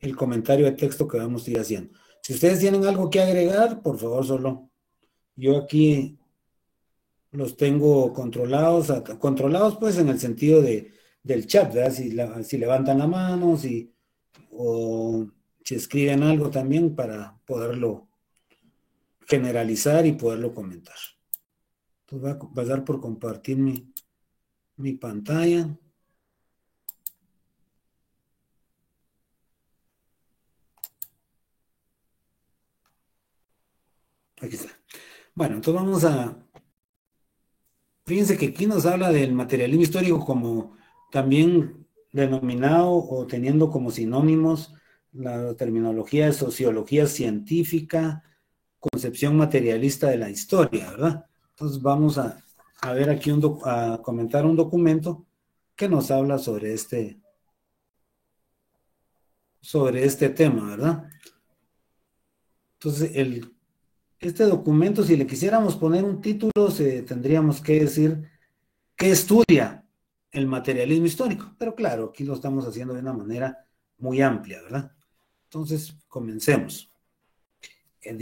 el comentario de texto que vamos a ir haciendo. Si ustedes tienen algo que agregar, por favor, solo. Yo aquí los tengo controlados, controlados pues en el sentido del chat, ¿verdad? Si levantan la mano, o si escriben algo también para poderlo generalizar y poderlo comentar. Entonces voy a pasar por compartir mi pantalla. Aquí está. Bueno, entonces vamos a... Fíjense que aquí nos habla del materialismo histórico como también denominado o teniendo como sinónimos la terminología de sociología científica, concepción materialista de la historia, ¿verdad? Entonces vamos a ver aquí a comentar un documento que nos habla sobre este tema, ¿verdad? Entonces, este documento, si le quisiéramos poner un título, tendríamos que decir ¿qué estudia el materialismo histórico? Pero claro, aquí lo estamos haciendo de una manera muy amplia, ¿verdad? Entonces, comencemos. El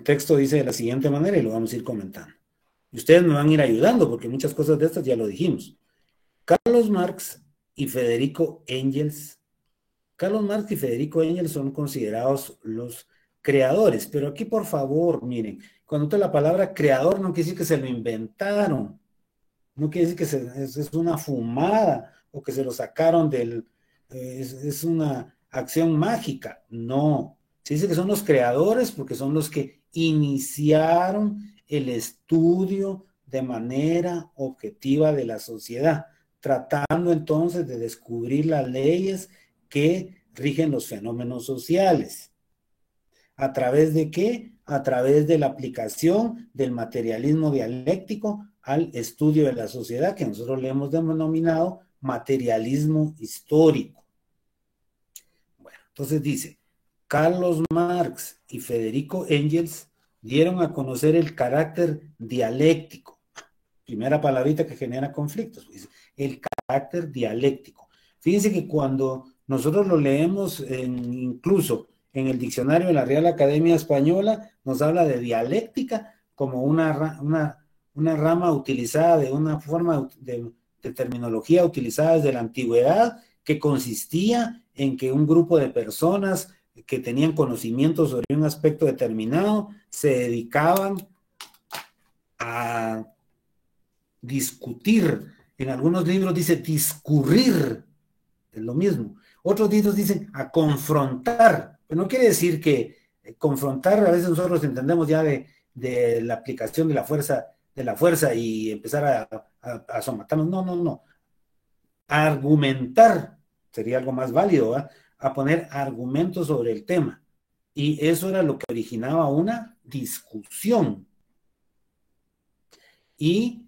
texto dice de la siguiente manera y lo vamos a ir comentando. Y ustedes me van a ir ayudando porque muchas cosas de estas ya lo dijimos. Carlos Marx y Federico Engels. Carlos Marx y Federico Engels son considerados los creadores, pero aquí por favor, miren, cuando usted la palabra creador no quiere decir que se lo inventaron, no quiere decir que es una fumada o que se lo sacaron es una acción mágica. No, se dice que son los creadores porque son los que iniciaron el estudio de manera objetiva de la sociedad, tratando entonces de descubrir las leyes que rigen los fenómenos sociales. ¿A través de qué? A través de la aplicación del materialismo dialéctico al estudio de la sociedad, que nosotros le hemos denominado materialismo histórico. Bueno, entonces dice, Carlos Marx y Federico Engels dieron a conocer el carácter dialéctico. Primera palabrita que genera conflictos, pues, el carácter dialéctico. Fíjense que cuando nosotros lo leemos incluso en el diccionario de la Real Academia Española, nos habla de dialéctica como una rama utilizada de una forma de terminología utilizada desde la antigüedad, que consistía en que un grupo de personas que tenían conocimiento sobre un aspecto determinado se dedicaban a discutir. En algunos libros dice discurrir, es lo mismo. Otros libros dicen a confrontar, pero no quiere decir que confrontar, a veces nosotros entendemos ya de la aplicación de la fuerza y empezar a somatarnos. No, no, no. Argumentar sería algo más válido, ¿verdad? A poner argumentos sobre el tema. Y eso era lo que originaba una discusión. Y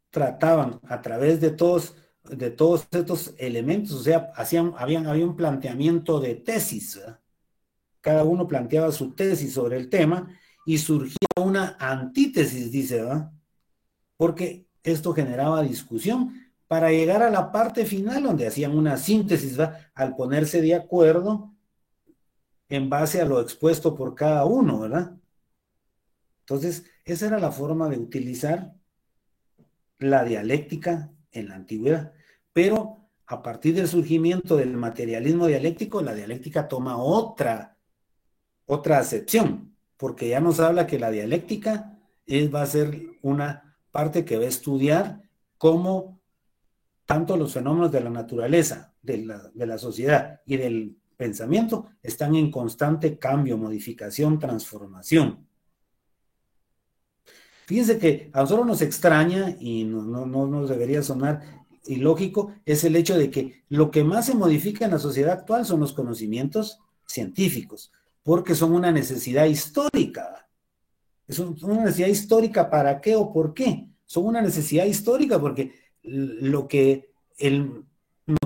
trataban a través de todos estos elementos, o sea, había un planteamiento de tesis, ¿verdad? Cada uno planteaba su tesis sobre el tema y surgía una antítesis, dice, ¿verdad? Porque esto generaba discusión para llegar a la parte final donde hacían una síntesis, ¿verdad? Al ponerse de acuerdo en base a lo expuesto por cada uno, ¿verdad? Entonces, esa era la forma de utilizar la dialéctica en la antigüedad. Pero a partir del surgimiento del materialismo dialéctico, la dialéctica toma otra acepción, porque ya nos habla que la dialéctica va a ser una parte que va a estudiar cómo tanto los fenómenos de la naturaleza, de la sociedad y del pensamiento están en constante cambio, modificación, transformación. Fíjense que a nosotros nos extraña y no nos debería sonar ilógico, es el hecho de que lo que más se modifica en la sociedad actual son los conocimientos científicos, porque son una necesidad histórica. Es una necesidad histórica, ¿para qué o por qué? Son una necesidad histórica porque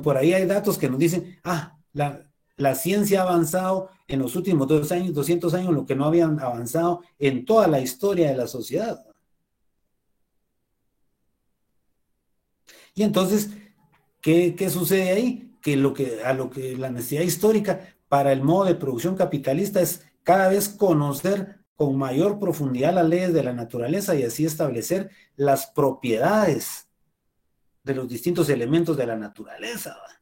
por ahí hay datos que nos dicen, la ciencia ha avanzado en los últimos 200 años, lo que no habían avanzado en toda la historia de la sociedad. Y entonces ¿Qué sucede ahí? Que a lo que la necesidad histórica para el modo de producción capitalista es cada vez conocer con mayor profundidad las leyes de la naturaleza y así establecer las propiedades de los distintos elementos de la naturaleza. ¿Va?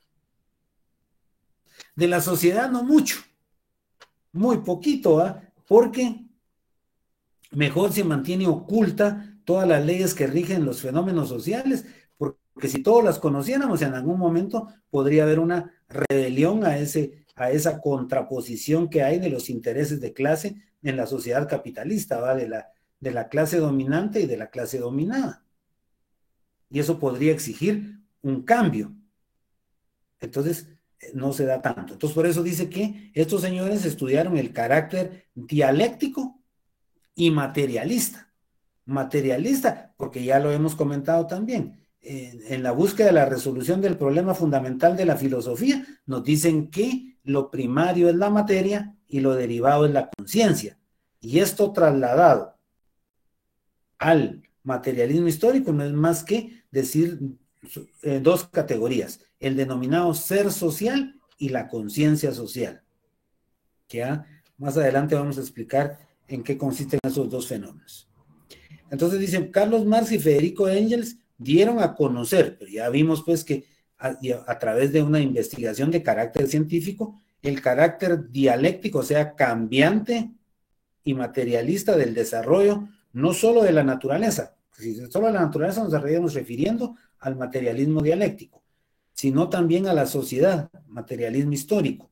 De la sociedad no mucho, muy poquito, ¿va? Porque mejor se mantiene oculta todas las leyes que rigen los fenómenos sociales, porque si todos las conociéramos, en algún momento podría haber una rebelión a esa contraposición que hay de los intereses de clase en la sociedad capitalista, ¿va? De la clase dominante y de la clase dominada. Y eso podría exigir un cambio. Entonces, no se da tanto. Entonces, por eso dice que estos señores estudiaron el carácter dialéctico y materialista. Materialista, porque ya lo hemos comentado también, en la búsqueda de la resolución del problema fundamental de la filosofía, nos dicen que lo primario es la materia y lo derivado es la conciencia. Y esto trasladado al materialismo histórico no es más que decir dos categorías, el denominado ser social y la conciencia social. Ya más adelante vamos a explicar en qué consisten esos dos fenómenos. Entonces dicen, Carlos Marx y Federico Engels dieron a conocer, pero ya vimos pues que a través de una investigación de carácter científico, el carácter dialéctico, o sea, cambiante y materialista del desarrollo, no solo de la naturaleza, si solo de la naturaleza nos estaríamos refiriendo al materialismo dialéctico, sino también a la sociedad, materialismo histórico.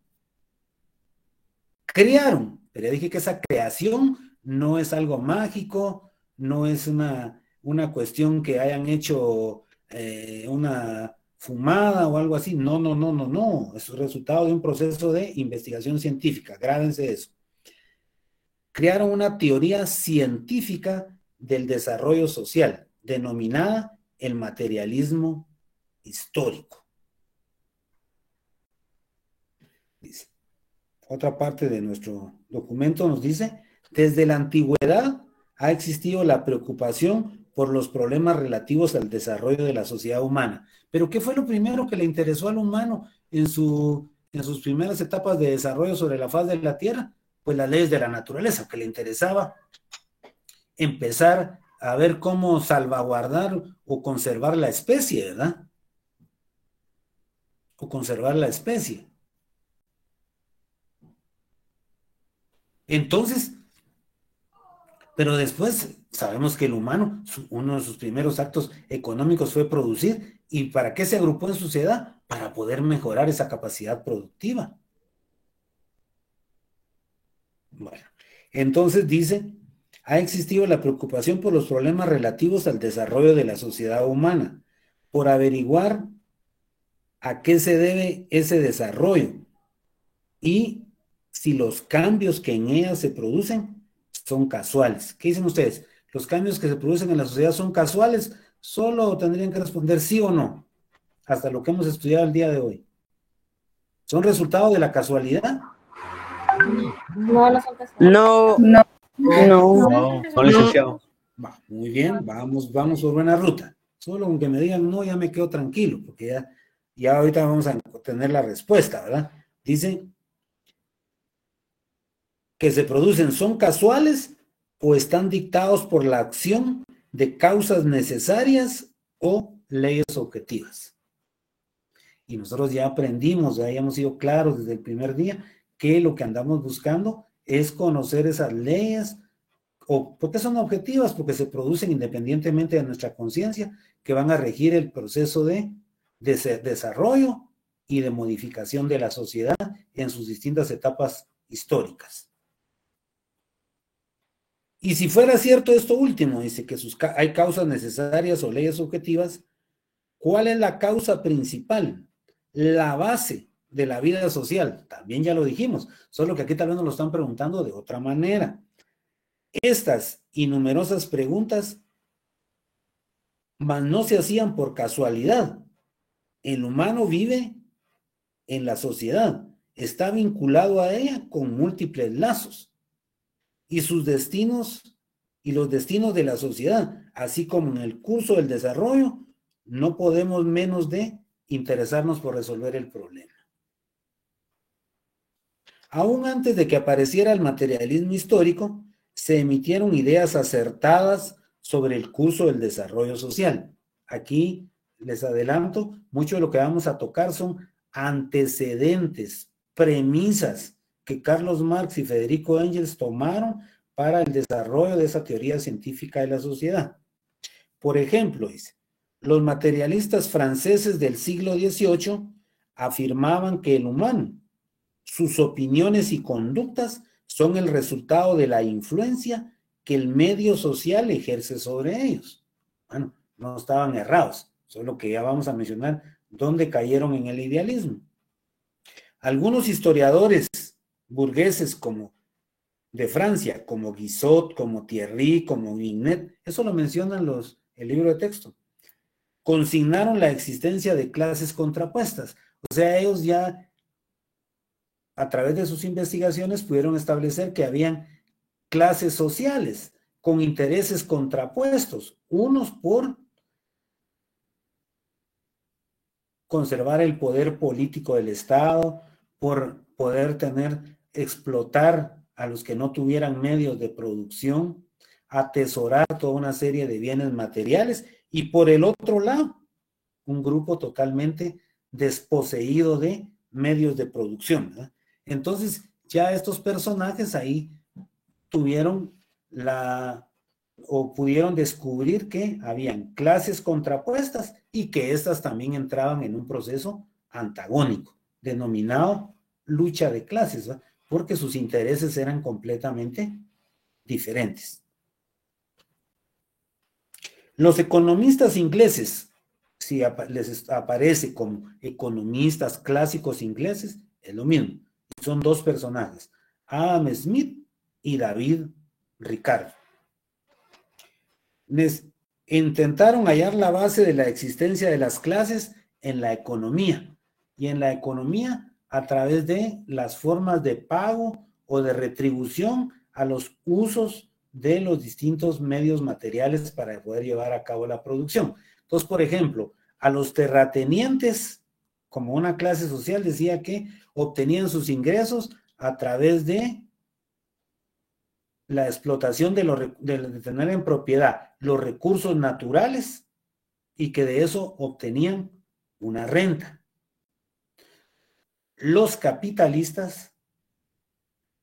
Crearon, pero ya dije que esa creación no es algo mágico, no es una cuestión que hayan hecho una fumada o algo así, no, es el resultado de un proceso de investigación científica, grábense eso. Crearon una teoría científica del desarrollo social, denominada el materialismo histórico. Dice. Otra parte de nuestro documento nos dice, desde la antigüedad ha existido la preocupación por los problemas relativos al desarrollo de la sociedad humana. Pero ¿qué fue lo primero que le interesó al humano en sus primeras etapas de desarrollo sobre la faz de la Tierra? Pues las leyes de la naturaleza, que le interesaba empezar a ver cómo salvaguardar o conservar la especie, ¿verdad? O conservar la especie. Entonces, pero después sabemos que el humano, uno de sus primeros actos económicos fue producir. ¿Y para qué se agrupó en sociedad? Para poder mejorar esa capacidad productiva. Bueno, entonces dice, ha existido la preocupación por los problemas relativos al desarrollo de la sociedad humana, por averiguar a qué se debe ese desarrollo y si los cambios que en ella se producen son casuales. ¿Qué dicen ustedes? ¿Los cambios que se producen en la sociedad son casuales? Solo tendrían que responder sí o no, hasta lo que hemos estudiado el día de hoy. ¿Son resultado de la casualidad? No, no son casuales. No, licenciado. Va, muy bien, vamos por buena ruta. Solo aunque me digan no, ya me quedo tranquilo, porque ya ahorita vamos a tener la respuesta, ¿verdad? Dicen que se producen son casuales o están dictados por la acción de causas necesarias o leyes objetivas. Y nosotros ya aprendimos, ya hemos sido claros desde el primer día que lo que andamos buscando es conocer esas leyes. ¿Por qué son objetivas? Porque se producen independientemente de nuestra conciencia, que van a regir el proceso de desarrollo y de modificación de la sociedad en sus distintas etapas históricas. Y si fuera cierto esto último, dice que hay causas necesarias o leyes objetivas, ¿cuál es la causa principal? La base de la vida social. También ya lo dijimos, solo que aquí tal vez nos lo están preguntando de otra manera. Estas y numerosas preguntas, mas no se hacían por casualidad. El humano vive en la sociedad, está vinculado a ella con múltiples lazos. Y sus destinos y los destinos de la sociedad, así como en el curso del desarrollo, no podemos menos de interesarnos por resolver el problema. Aún antes de que apareciera el materialismo histórico, se emitieron ideas acertadas sobre el curso del desarrollo social. Aquí les adelanto, mucho de lo que vamos a tocar son antecedentes, premisas que Carlos Marx y Federico Engels tomaron para el desarrollo de esa teoría científica de la sociedad. Por ejemplo, dice, los materialistas franceses del siglo XVIII afirmaban que el humano, sus opiniones y conductas son el resultado de la influencia que el medio social ejerce sobre ellos. Bueno, no estaban errados, solo que ya vamos a mencionar dónde cayeron en el idealismo. Algunos historiadores burgueses como de Francia, como Guizot, como Thierry, como Vignet, eso lo mencionan el libro de texto, consignaron la existencia de clases contrapuestas. O sea, ellos ya a través de sus investigaciones pudieron establecer que habían clases sociales con intereses contrapuestos, unos por conservar el poder político del Estado, por poder explotar a los que no tuvieran medios de producción, atesorar toda una serie de bienes materiales, y por el otro lado, un grupo totalmente desposeído de medios de producción, ¿verdad? Entonces, ya estos personajes ahí tuvieron o pudieron descubrir que habían clases contrapuestas y que éstas también entraban en un proceso antagónico, denominado lucha de clases, ¿verdad? Porque sus intereses eran completamente diferentes. Los economistas ingleses, si les aparece como economistas clásicos ingleses, es lo mismo. Son dos personajes, Adam Smith y David Ricardo. Intentaron hallar la base de la existencia de las clases en la economía, y en la economía a través de las formas de pago o de retribución a los usos de los distintos medios materiales para poder llevar a cabo la producción. Entonces, por ejemplo, a los terratenientes, como una clase social, decía que obtenían sus ingresos a través de la explotación de tener en propiedad los recursos naturales y que de eso obtenían una renta. Los capitalistas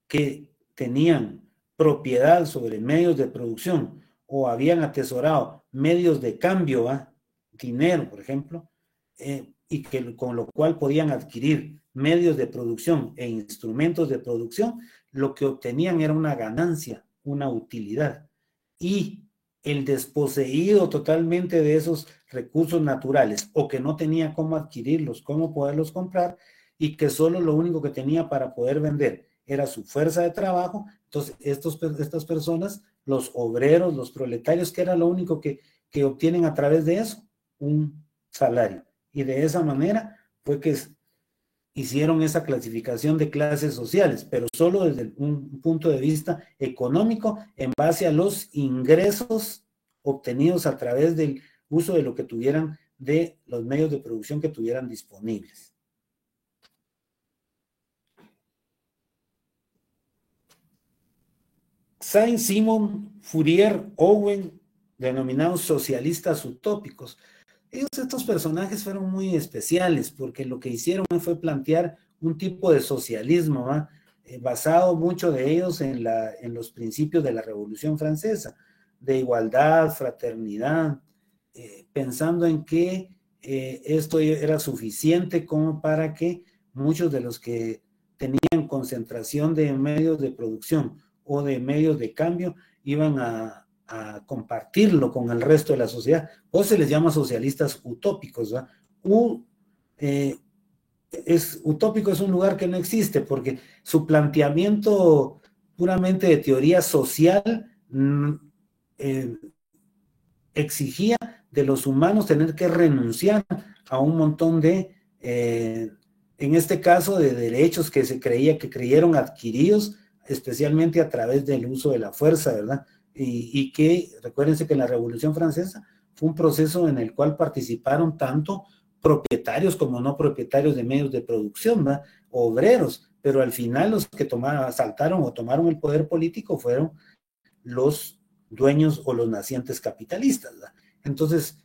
que tenían propiedad sobre medios de producción o habían atesorado medios de cambio, dinero, por ejemplo, y que con lo cual podían adquirir medios de producción e instrumentos de producción, lo que obtenían era una ganancia, una utilidad. Y el desposeído totalmente de esos recursos naturales, o que no tenía cómo adquirirlos, cómo poderlos comprar, y que solo lo único que tenía para poder vender era su fuerza de trabajo, entonces estas personas, los obreros, los proletarios, que era lo único que obtienen a través de eso, un salario. Y de esa manera fue que hicieron esa clasificación de clases sociales, pero solo desde un punto de vista económico, en base a los ingresos obtenidos a través del uso de lo que tuvieran, de los medios de producción que tuvieran disponibles. Saint-Simon, Fourier, Owen, denominados socialistas utópicos. Estos personajes fueron muy especiales porque lo que hicieron fue plantear un tipo de socialismo, basado mucho de ellos en los principios de la Revolución Francesa, de igualdad, fraternidad, pensando en que esto era suficiente como para que muchos de los que tenían concentración de medios de producción o de medios de cambio iban a compartirlo con el resto de la sociedad, o se les llama socialistas utópicos, ¿verdad? Utópico es un lugar que no existe, porque su planteamiento puramente de teoría social exigía de los humanos tener que renunciar a un montón de, en este caso, de derechos que creyeron adquiridos, especialmente a través del uso de la fuerza, ¿verdad? Y que, recuérdense que la Revolución Francesa fue un proceso en el cual participaron tanto propietarios como no propietarios de medios de producción, ¿verdad? Obreros, pero al final los que asaltaron o tomaron el poder político fueron los dueños o los nacientes capitalistas, ¿verdad? Entonces,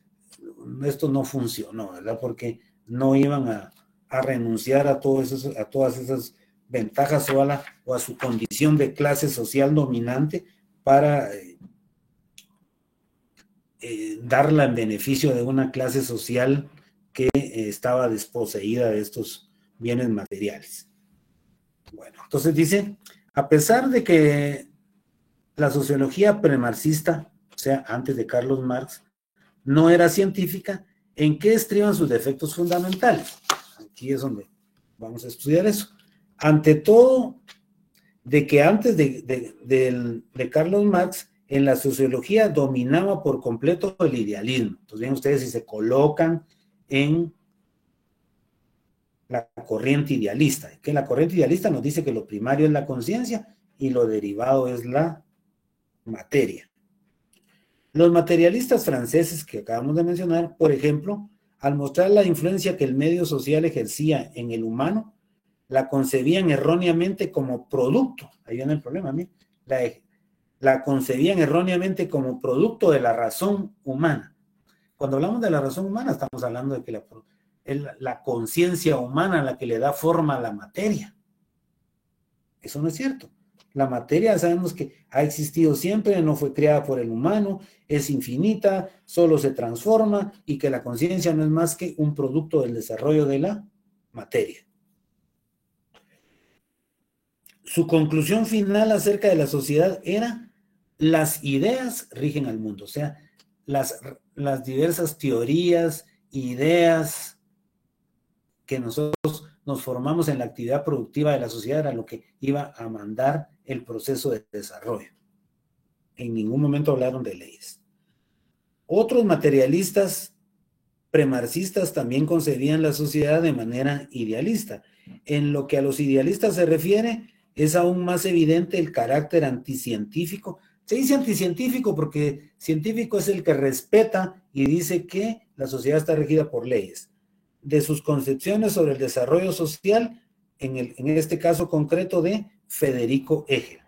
esto no funcionó, ¿verdad? Porque no iban a renunciar a todas esas ventajas o a su condición de clase social dominante para darla en beneficio de una clase social que estaba desposeída de estos bienes materiales. Bueno, entonces dice, a pesar de que la sociología premarxista, o sea, antes de Carlos Marx, no era científica, ¿en qué estriban sus defectos fundamentales? Aquí es donde vamos a estudiar eso. Ante todo, de que antes de Carlos Marx, en la sociología dominaba por completo el idealismo. Entonces, bien, ustedes si se colocan en la corriente idealista, que la corriente idealista nos dice que lo primario es la conciencia y lo derivado es la materia. Los materialistas franceses que acabamos de mencionar, por ejemplo, al mostrar la influencia que el medio social ejercía en el humano, la concebían erróneamente como producto. Ahí viene el problema, la concebían erróneamente como producto de la razón humana. Cuando hablamos de la razón humana, estamos hablando de que la conciencia humana la que le da forma a la materia. Eso no es cierto. La materia sabemos que ha existido siempre, no fue creada por el humano, es infinita, solo se transforma y que la conciencia no es más que un producto del desarrollo de la materia. Su conclusión final acerca de la sociedad era: las ideas rigen al mundo, o sea, las diversas teorías, ideas que nosotros nos formamos en la actividad productiva de la sociedad era lo que iba a mandar el proceso de desarrollo. En ningún momento hablaron de leyes. Otros materialistas premarxistas también concebían la sociedad de manera idealista. En lo que a los idealistas se refiere, es aún más evidente el carácter anticientífico. Se dice anticientífico porque científico es el que respeta y dice que la sociedad está regida por leyes. De sus concepciones sobre el desarrollo social, en este caso concreto de Federico Hegel.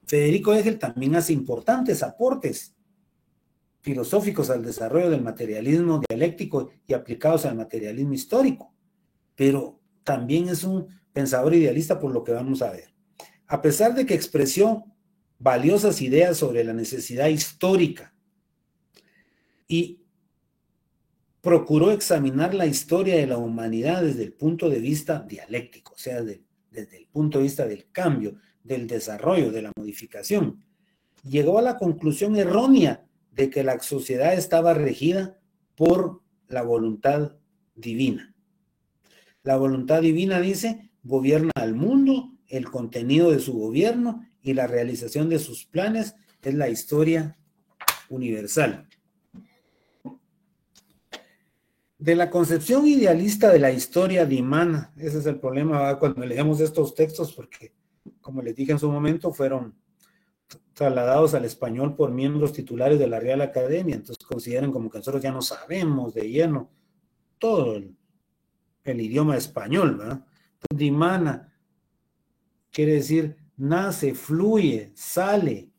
Federico Hegel también hace importantes aportes filosóficos al desarrollo del materialismo dialéctico y aplicados al materialismo histórico, pero también es un pensador idealista por lo que vamos a ver. A pesar de que expresó valiosas ideas sobre la necesidad histórica y procuró examinar la historia de la humanidad desde el punto de vista dialéctico, o sea, desde el punto de vista del cambio, del desarrollo, de la modificación, llegó a la conclusión errónea de que la sociedad estaba regida por la voluntad divina. La voluntad divina, dice, gobierna al mundo, el contenido de su gobierno y la realización de sus planes es la historia universal. De la concepción idealista de la historia dimana, ese es el problema cuando leemos estos textos, porque, como les dije en su momento, fueron trasladados al español por miembros titulares de la Real Academia, entonces consideran como que nosotros ya no sabemos de lleno todo el idioma español, ¿verdad? Entonces, dimana quiere decir nace, fluye, sale.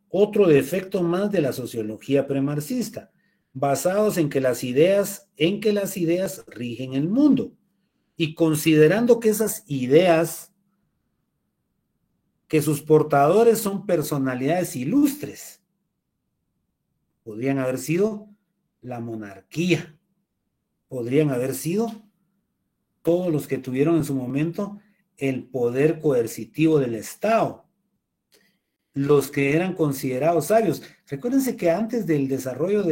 Otro defecto más de la sociología premarxista, basados en que las ideas rigen el mundo, y considerando que esas ideas, que sus portadores son personalidades ilustres, podrían haber sido la monarquía, podrían haber sido todos los que tuvieron en su momento el poder coercitivo del Estado, los que eran considerados sabios. Recuérdense que antes del desarrollo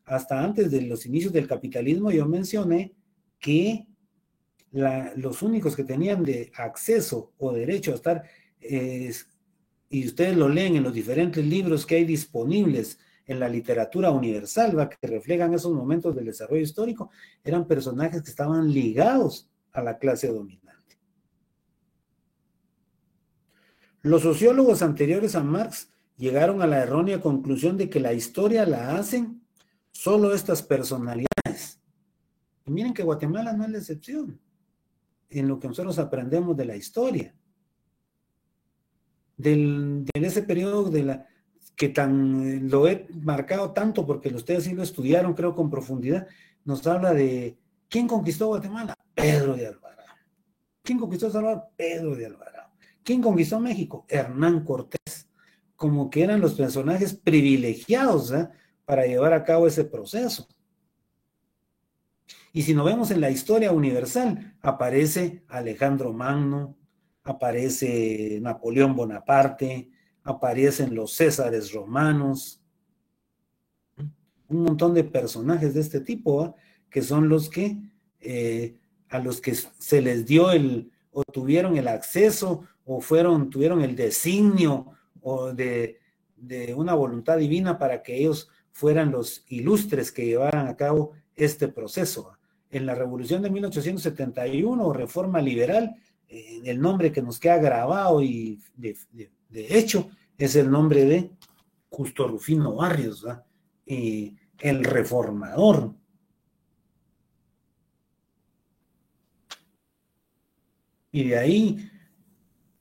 hasta antes de los inicios del capitalismo, yo mencioné que los únicos que tenían de acceso o derecho a estar, y ustedes lo leen en los diferentes libros que hay disponibles en la literatura universal, que reflejan esos momentos del desarrollo histórico, eran personajes que estaban ligados a la clase dominante. Los sociólogos anteriores a Marx llegaron a la errónea conclusión de que la historia la hacen solo estas personalidades, Y miren que Guatemala no es la excepción en lo que nosotros aprendemos de la historia. De ese periodo que lo he marcado tanto porque ustedes sí lo estudiaron, creo, con profundidad, nos habla de ¿quién conquistó Guatemala? Pedro de Alvarado. ¿Quién conquistó El Salvador? Pedro de Alvarado. ¿Quién conquistó México? Hernán Cortés. Como que eran los personajes privilegiados, ¿eh?, para llevar a cabo ese proceso. Y si nos vemos en la historia universal, aparece Alejandro Magno, aparece Napoleón Bonaparte, aparecen los Césares romanos, un montón de personajes de este tipo, ¿eh?, que son los que a los que se les dio o tuvieron el acceso, o tuvieron el designio, o de una voluntad divina para que ellos fueran los ilustres que llevaran a cabo este proceso. En la Revolución de 1871, o Reforma Liberal, el nombre que nos queda grabado y de hecho es el nombre de Justo Rufino Barrios, ¿verdad? El reformador. Y de ahí,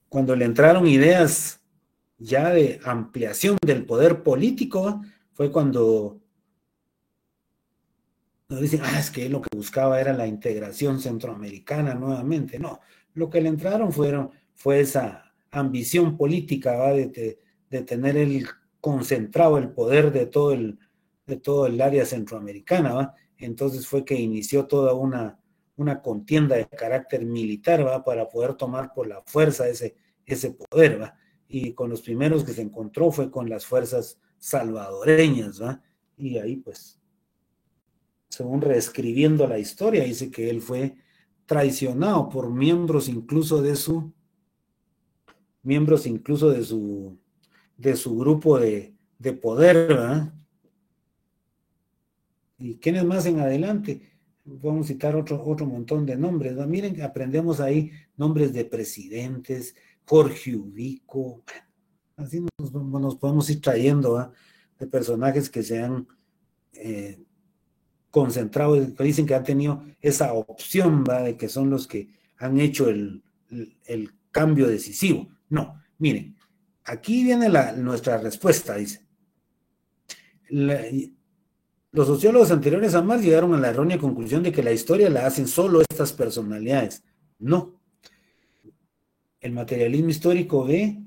cuando le entraron ideas ya de ampliación del poder político, fue cuando nos dicen, es que lo que buscaba era la integración centroamericana nuevamente. No, lo que le entraron fue esa ambición política, ¿va?, de tener concentrado el poder de todo el área centroamericana, ¿va? Entonces fue que inició toda una contienda de carácter militar, ¿va?, para poder tomar por la fuerza ese poder, ¿va? Y con los primeros que se encontró fue con las fuerzas salvadoreñas, ¿va? Y ahí, pues, según reescribiendo la historia, dice que él fue traicionado por miembros incluso de su grupo de poder, ¿verdad? ¿Y quiénes más en adelante? Podemos citar otro montón de nombres, ¿no? Miren, aprendemos ahí nombres de presidentes, Jorge Ubico, así nos podemos ir trayendo, ¿verdad?, de personajes que se han concentrado, que dicen que han tenido esa opción, ¿va?, de que son los que han hecho el cambio decisivo. No, miren, aquí viene nuestra respuesta, dice. Los sociólogos anteriores a Marx llegaron a la errónea conclusión de que la historia la hacen solo estas personalidades. No. El materialismo histórico ve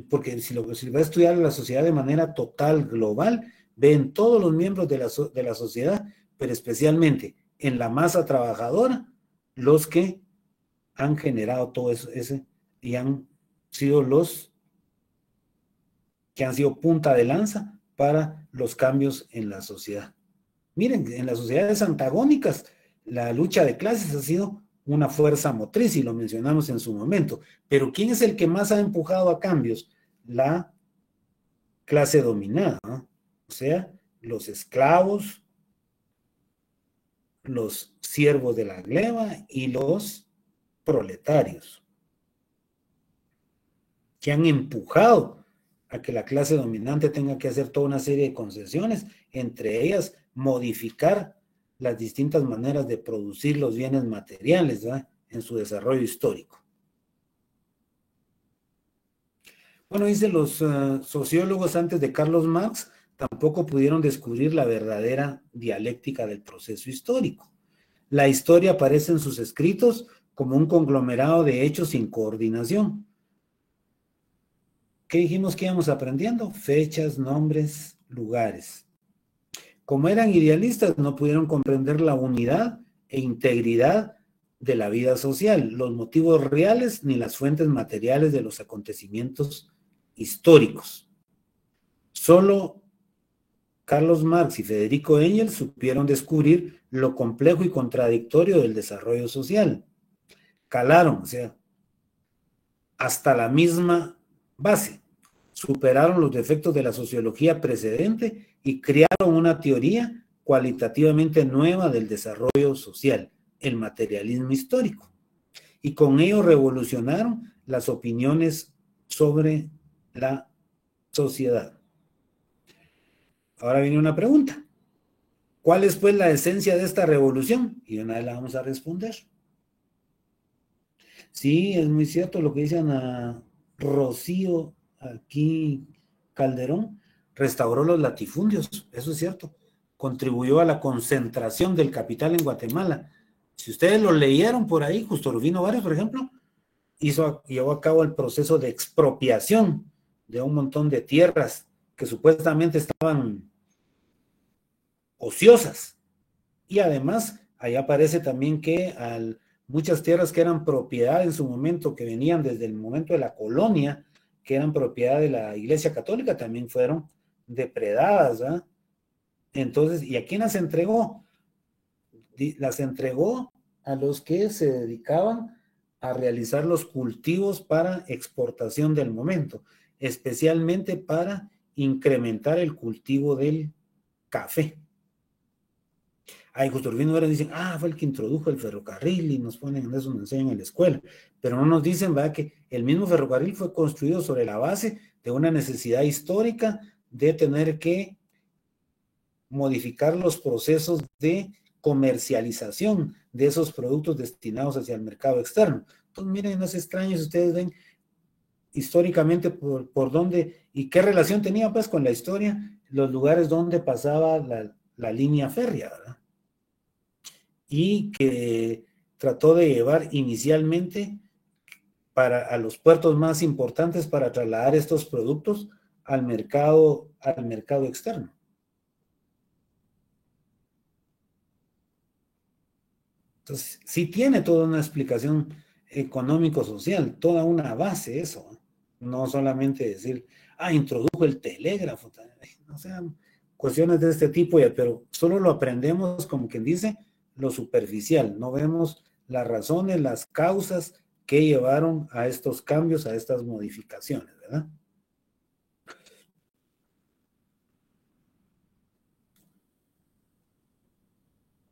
porque si va a estudiar la sociedad de manera total, global, ve en todos los miembros de la sociedad, pero especialmente en la masa trabajadora, los que han generado todo eso, y han sido los que han sido punta de lanza para los cambios en la sociedad. Miren, en las sociedades antagónicas, la lucha de clases ha sido una fuerza motriz, y lo mencionamos en su momento. Pero ¿quién es el que más ha empujado a cambios? La clase dominada, ¿no? O sea, los esclavos, los siervos de la gleba y los proletarios, que han empujado a que la clase dominante tenga que hacer toda una serie de concesiones, entre ellas modificar las distintas maneras de producir los bienes materiales, ¿verdad?, en su desarrollo histórico. Bueno, dice, los sociólogos antes de Carlos Marx tampoco pudieron descubrir la verdadera dialéctica del proceso histórico. La historia aparece en sus escritos como un conglomerado de hechos sin coordinación. ¿Qué dijimos que íbamos aprendiendo? Fechas, nombres, lugares. Como eran idealistas, no pudieron comprender la unidad e integridad de la vida social, los motivos reales ni las fuentes materiales de los acontecimientos históricos. Solo Carlos Marx y Federico Engels supieron descubrir lo complejo y contradictorio del desarrollo social. Calaron, o sea, hasta la misma base. Superaron los defectos de la sociología precedente y crearon una teoría cualitativamente nueva del desarrollo social, el materialismo histórico. Y con ello revolucionaron las opiniones sobre la sociedad. Ahora viene una pregunta. ¿Cuál es pues la esencia de esta revolución? Y una vez la vamos a responder. Sí, es muy cierto lo que dice Ana Rocío aquí Calderón, restauró los latifundios, eso es cierto, contribuyó a la concentración del capital en Guatemala. Si ustedes lo leyeron por ahí, Justo Rufino Barrios, por ejemplo, llevó a cabo el proceso de expropiación de un montón de tierras que supuestamente estaban ociosas. Y además, ahí aparece también que muchas tierras que eran propiedad en su momento, que venían desde el momento de la colonia, que eran propiedad de la Iglesia Católica, también fueron depredadas, ¿verdad? Entonces, ¿y a quién las entregó? Las entregó a los que se dedicaban a realizar los cultivos para exportación del momento, especialmente para incrementar el cultivo del café. Ahí Justo Rufino ahora dicen, fue el que introdujo el ferrocarril y nos ponen eso, nos enseñan en la escuela, pero no nos dicen, ¿verdad?, que el mismo ferrocarril fue construido sobre la base de una necesidad histórica de tener que modificar los procesos de comercialización de esos productos destinados hacia el mercado externo. Entonces, miren, no es extraño si ustedes ven históricamente por dónde y qué relación tenía pues con la historia, los lugares donde pasaba la línea férrea, ¿verdad? Y que trató de llevar inicialmente a los puertos más importantes para trasladar estos productos al mercado externo. Entonces, sí tiene toda una explicación económico-social, toda una base eso, no solamente decir, introdujo el telégrafo, o sea, cuestiones de este tipo, pero solo lo aprendemos, como quien dice, lo superficial, no vemos las razones, las causas que llevaron a estos cambios, a estas modificaciones, ¿verdad?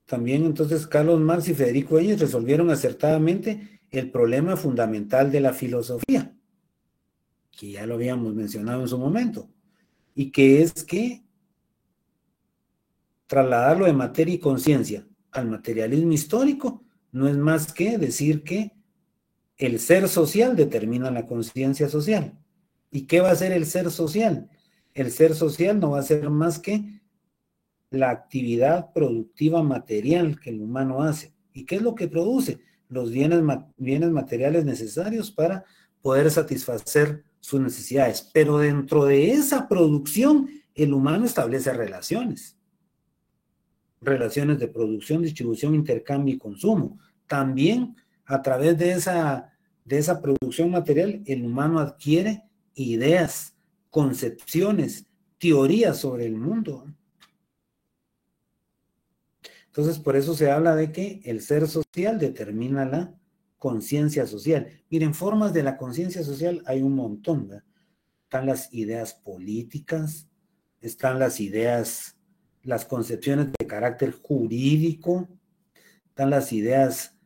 También entonces Carlos Marx y Federico Engels resolvieron acertadamente el problema fundamental de la filosofía, que ya lo habíamos mencionado en su momento, y que es que trasladarlo de materia y conciencia al materialismo histórico no es más que decir que el ser social determina la conciencia social. ¿Y qué va a ser el ser social? El ser social no va a ser más que la actividad productiva material que el humano hace. ¿Y qué es lo que produce? Los bienes materiales necesarios para poder satisfacer sus necesidades. Pero dentro de esa producción, el humano establece relaciones. Relaciones de producción, distribución, intercambio y consumo. También a través de esa producción material, el humano adquiere ideas, concepciones, teorías sobre el mundo. Entonces, por eso se habla de que el ser social determina la conciencia social. Miren, formas de la conciencia social hay un montón, ¿verdad? Están las ideas políticas, están las ideas, las concepciones de carácter jurídico, están las ideas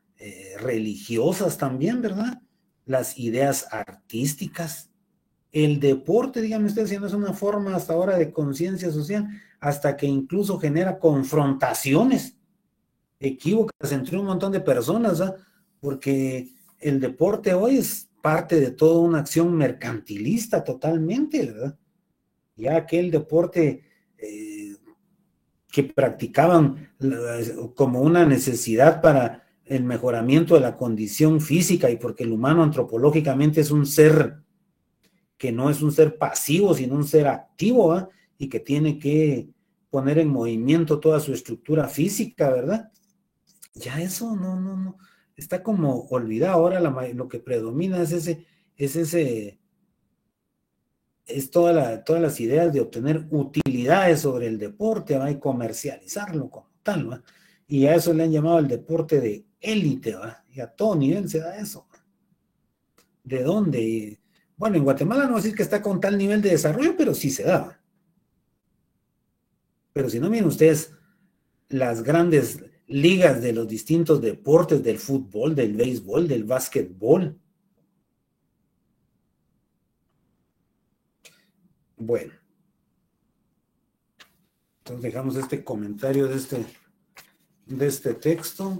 religiosas también, ¿verdad? Las ideas artísticas. El deporte, díganme ustedes, si no es una forma hasta ahora de conciencia social, hasta que incluso genera confrontaciones equívocas entre un montón de personas, ¿verdad? Porque el deporte hoy es parte de toda una acción mercantilista totalmente, ¿verdad? Ya aquel deporte que practicaban como una necesidad para el mejoramiento de la condición física y porque el humano antropológicamente es un ser que no es un ser pasivo, sino un ser activo, ¿verdad? Y que tiene que poner en movimiento toda su estructura física, ¿verdad? Ya eso no, está como olvidado. Ahora lo que predomina es todas las ideas de obtener utilidades sobre el deporte, ¿va? Y comercializarlo como tal, ¿va? Y a eso le han llamado el deporte de élite, ¿va? Y a todo nivel se da eso, ¿va? ¿De dónde? Bueno, en Guatemala no voy a decir que está con tal nivel de desarrollo, pero sí se da, ¿va? Pero si no, miren ustedes las grandes ligas de los distintos deportes, del fútbol, del béisbol, del básquetbol. Bueno, Entonces dejamos este comentario de este texto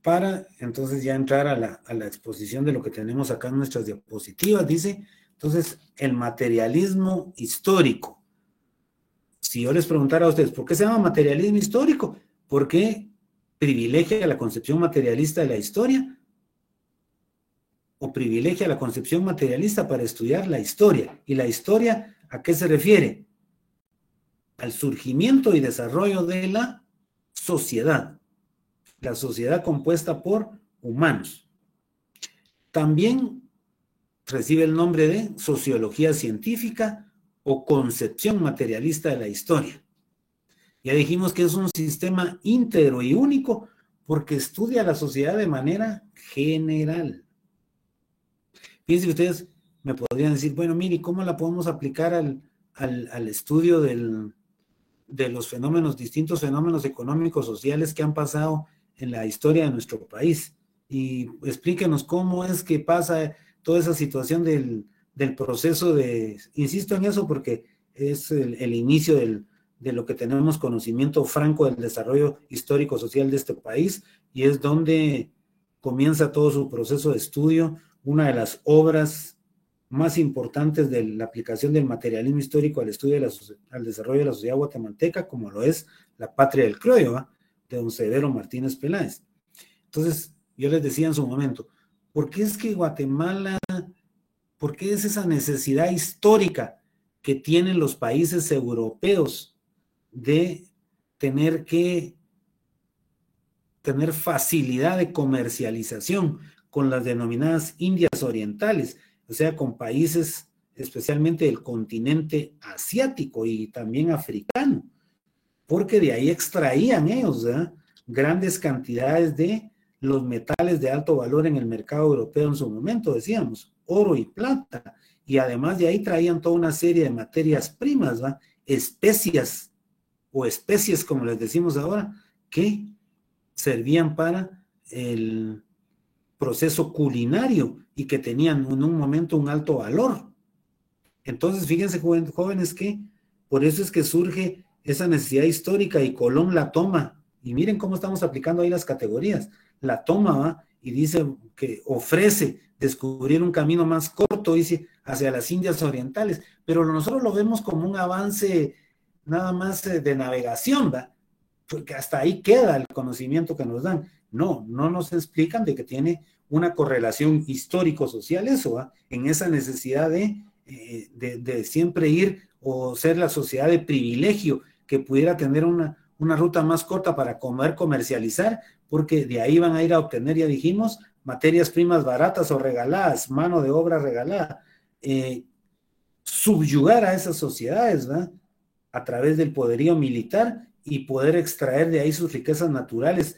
para entonces ya entrar a la exposición de lo que tenemos acá en nuestras diapositivas. Dice, entonces, el materialismo histórico. Si yo les preguntara a ustedes, ¿por qué se llama materialismo histórico? ¿Por qué privilegia la concepción materialista de la historia? ¿O privilegia la concepción materialista para estudiar la historia? ¿Y la historia a qué se refiere? Al surgimiento y desarrollo de la sociedad compuesta por humanos. También recibe el nombre de sociología científica o concepción materialista de la historia. Ya dijimos que es un sistema íntegro y único porque estudia la sociedad de manera general. Fíjense ustedes, me podrían decir, bueno, mire, ¿cómo la podemos aplicar al estudio de los distintos fenómenos económicos, sociales que han pasado en la historia de nuestro país? Y explíquenos cómo es que pasa toda esa situación del proceso insisto en eso porque es el inicio de lo que tenemos conocimiento franco del desarrollo histórico-social de este país, y es donde comienza todo su proceso de estudio. Una de las obras más importantes de la aplicación del materialismo histórico al estudio al desarrollo de la sociedad guatemalteca, como lo es La Patria del Criollo, de don Severo Martínez Peláez. Entonces, yo les decía en su momento, ¿por qué es que Guatemala, por qué es esa necesidad histórica que tienen los países europeos de tener facilidad de comercialización con las denominadas Indias Orientales, o sea, con países especialmente del continente asiático y también africano? Porque de ahí extraían ellos grandes cantidades de los metales de alto valor en el mercado europeo en su momento, decíamos, oro y plata, y además de ahí traían toda una serie de materias primas, especias o especies, como les decimos ahora, que servían para el proceso culinario y que tenían en un momento un alto valor. Entonces, fíjense, jóvenes, que por eso es que surge esa necesidad histórica y Colón la toma. Y miren cómo estamos aplicando ahí las categorías. La toma, y dice que ofrece descubrir un camino más corto, dice, hacia las Indias Orientales, pero nosotros lo vemos como un avance nada más de navegación, porque hasta ahí queda el conocimiento que nos dan. No nos explican de que tiene una correlación histórico-social eso, en esa necesidad de siempre ir o ser la sociedad de privilegio que pudiera tener una ruta más corta para comercializar, porque de ahí van a ir a obtener, ya dijimos, materias primas baratas o regaladas, mano de obra regalada, subyugar a esas sociedades, a través del poderío militar y poder extraer de ahí sus riquezas naturales,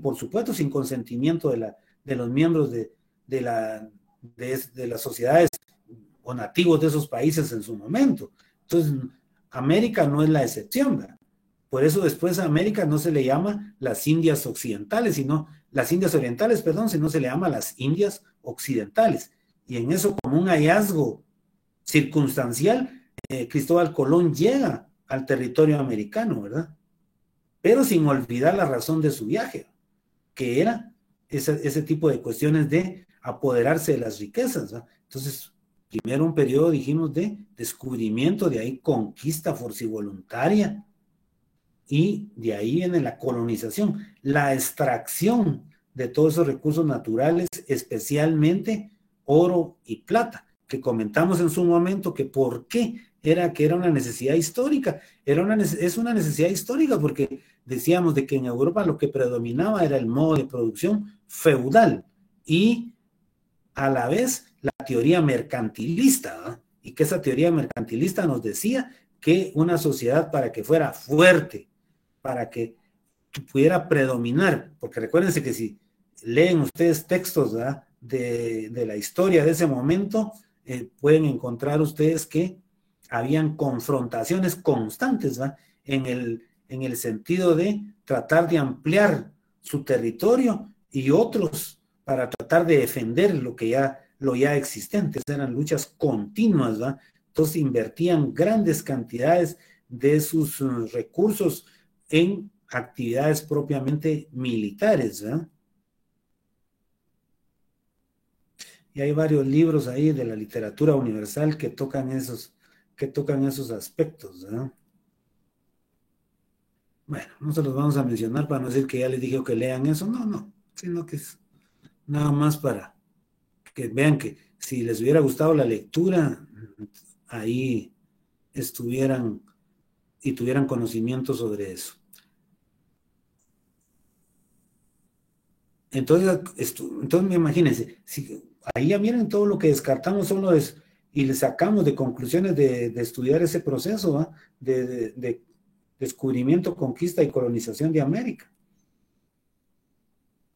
por supuesto, sin consentimiento de los miembros de las sociedades o nativos de esos países en su momento. Entonces, América no es la excepción, Por eso después a América no se le llama las Indias Occidentales, sino las Indias Orientales, sino se le llama las Indias Occidentales. Y en eso, como un hallazgo circunstancial, Cristóbal Colón llega al territorio americano, ¿verdad? Pero sin olvidar la razón de su viaje, que era ese tipo de cuestiones de apoderarse de las riquezas, ¿verdad? Entonces, primero un periodo, dijimos, de descubrimiento, de ahí conquista forcivoluntaria, y de ahí viene la colonización, la extracción de todos esos recursos naturales, especialmente oro y plata, que comentamos en su momento que por qué era una necesidad histórica. Es una necesidad histórica porque decíamos de que en Europa lo que predominaba era el modo de producción feudal y a la vez la teoría mercantilista, y que esa teoría mercantilista nos decía que una sociedad, para que fuera fuerte, para que pudiera predominar, porque recuérdense que si leen ustedes textos de la historia de ese momento, pueden encontrar ustedes que habían confrontaciones constantes en el sentido de tratar de ampliar su territorio y otros para tratar de defender lo ya existente. Eran luchas continuas Entonces invertían grandes cantidades de sus recursos en actividades propiamente militares, ¿verdad? Y hay varios libros ahí de la literatura universal que tocan esos aspectos, ¿verdad? Bueno, no se los vamos a mencionar para no decir que ya les dije que lean eso, no, sino que es nada más para que vean que si les hubiera gustado la lectura, ahí estuvieran y tuvieran conocimiento sobre eso. Entonces imagínense, si ahí ya miren todo lo que descartamos solo es, y le sacamos de conclusiones de estudiar ese proceso, ¿va? De descubrimiento, conquista y colonización de América.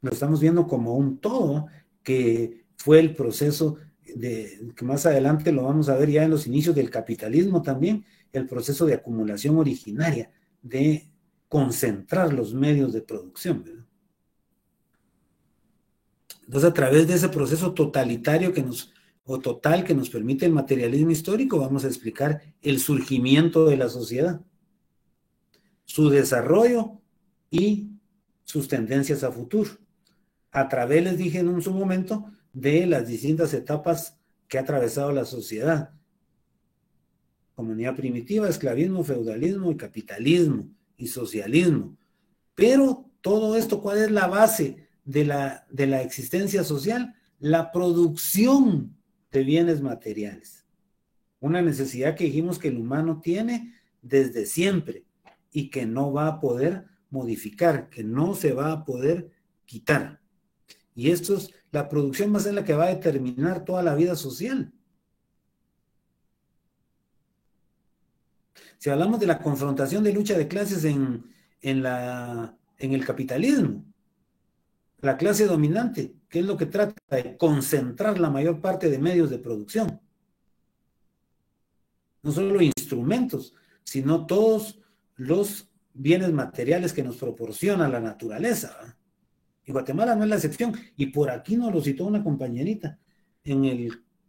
Lo estamos viendo como un todo, que fue el proceso que más adelante lo vamos a ver ya en los inicios del capitalismo también, el proceso de acumulación originaria, de concentrar los medios de producción, ¿verdad? Entonces, a través de ese proceso totalitario o total que nos permite el materialismo histórico, vamos a explicar el surgimiento de la sociedad, su desarrollo y sus tendencias a futuro. A través, les dije en su momento, de las distintas etapas que ha atravesado la sociedad. Comunidad primitiva, esclavismo, feudalismo y capitalismo y socialismo. Pero todo esto, ¿cuál es la base de la existencia social? La producción de bienes materiales. Una necesidad que dijimos que el humano tiene desde siempre y que no va a poder modificar, que no se va a poder quitar. Y esto es, la producción va a ser la que va a determinar toda la vida social. Si hablamos de la confrontación de lucha de clases en el capitalismo, la clase dominante, ¿qué es lo que trata? De concentrar la mayor parte de medios de producción. No solo instrumentos, sino todos los bienes materiales que nos proporciona la naturaleza, ¿verdad? Y Guatemala no es la excepción. Y por aquí nos lo citó una compañerita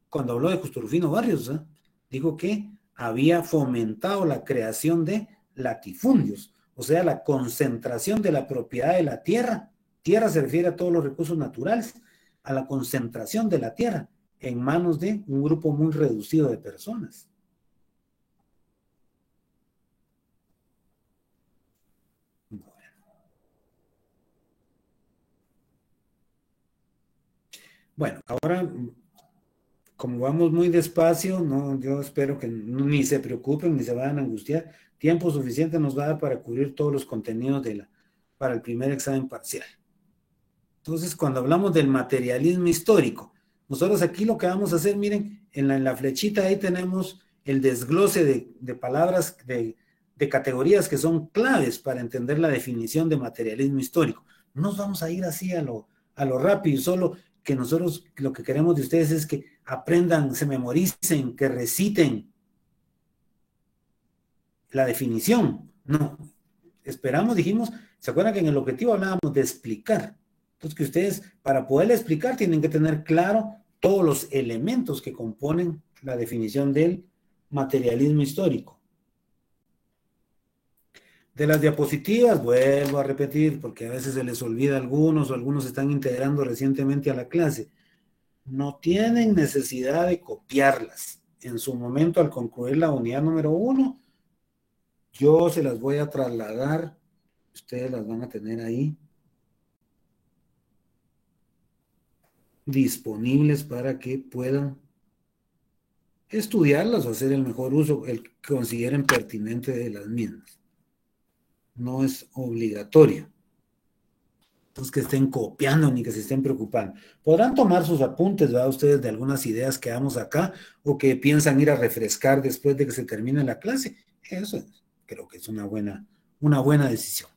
cuando habló de Justo Rufino Barrios, ¿eh? Dijo que había fomentado la creación de latifundios, o sea, la concentración de la propiedad de la tierra. Tierra se refiere a todos los recursos naturales, a la concentración de la tierra en manos de un grupo muy reducido de personas. Bueno, ahora, como vamos muy despacio, no, yo espero que ni se preocupen ni se vayan a angustiar. Tiempo suficiente nos va a dar para cubrir todos los contenidos para el primer examen parcial. Entonces, cuando hablamos del materialismo histórico, nosotros aquí lo que vamos a hacer, miren, en la flechita ahí tenemos el desglose de palabras, de categorías que son claves para entender la definición de materialismo histórico. No nos vamos a ir así a lo rápido, solo que nosotros lo que queremos de ustedes es que aprendan, se memoricen, que reciten la definición. No, esperamos, dijimos, ¿se acuerdan que en el objetivo hablábamos de explicar? Entonces, que ustedes, para poder explicar, tienen que tener claro todos los elementos que componen la definición del materialismo histórico. De las diapositivas, vuelvo a repetir, porque a veces se les olvida algunos, o algunos se están integrando recientemente a la clase. No tienen necesidad de copiarlas. En su momento, al concluir la unidad número 1, yo se las voy a trasladar. Ustedes las van a tener ahí disponibles para que puedan estudiarlas o hacer el mejor uso, el que consideren pertinente de las mismas. No es obligatorio. Entonces, que estén copiando ni que se estén preocupando. Podrán tomar sus apuntes, ¿verdad? Ustedes de algunas ideas que damos acá o que piensan ir a refrescar después de que se termine la clase. Eso creo que es una buena decisión.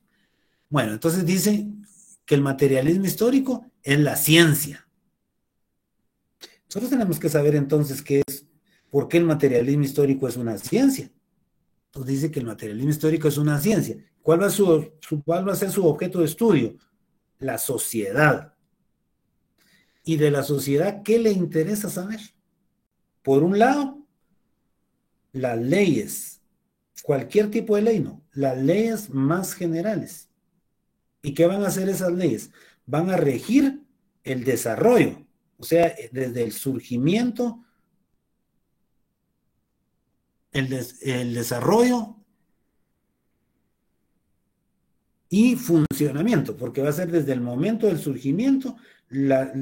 Bueno, entonces dice que el materialismo histórico es la ciencia. Nosotros tenemos que saber entonces por qué el materialismo histórico es una ciencia. Entonces dice que el materialismo histórico es una ciencia. ¿Cuál va a ser su objeto de estudio? La sociedad. Y de la sociedad, ¿qué le interesa saber? Por un lado, las leyes, cualquier tipo de ley, no, las leyes más generales. ¿Y qué van a hacer esas leyes? Van a regir el desarrollo, o sea, desde el surgimiento, el desarrollo y funcionamiento, porque va a ser desde el momento del surgimiento las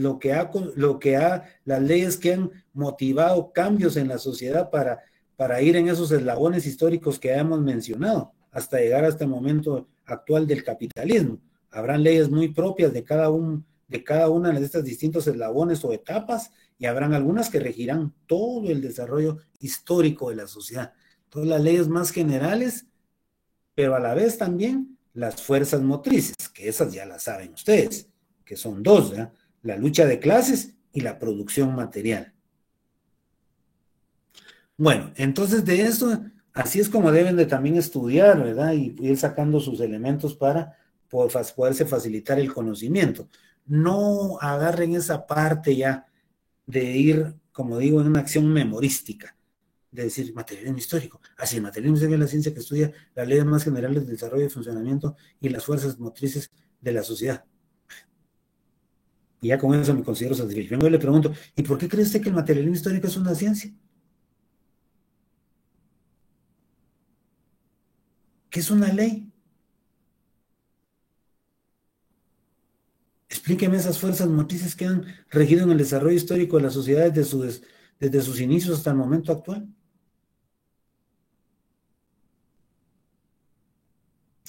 leyes que han motivado cambios en la sociedad para ir en esos eslabones históricos que hemos mencionado, hasta llegar a este momento actual del capitalismo. Habrán leyes muy propias de cada una de estos distintos eslabones o etapas, y habrán algunas que regirán todo el desarrollo histórico de la sociedad. Todas las leyes más generales, pero a la vez también las fuerzas motrices, que esas ya las saben ustedes, que son dos, ¿verdad? La lucha de clases y la producción material. Bueno, entonces de eso, así es como deben de también estudiar, ¿verdad? Y ir sacando sus elementos para poderse facilitar el conocimiento. No agarren esa parte ya de ir, como digo, en una acción memorística, de decir materialismo histórico. Así, el materialismo histórico es la ciencia que estudia las leyes más generales del desarrollo y funcionamiento y las fuerzas motrices de la sociedad. Y ya con eso me considero satisfecho. Vengo y le pregunto, ¿y por qué cree usted que el materialismo histórico es una ciencia? ¿Qué es una ley? Explíqueme esas fuerzas motrices que han regido en el desarrollo histórico de la sociedad desde sus inicios hasta el momento actual.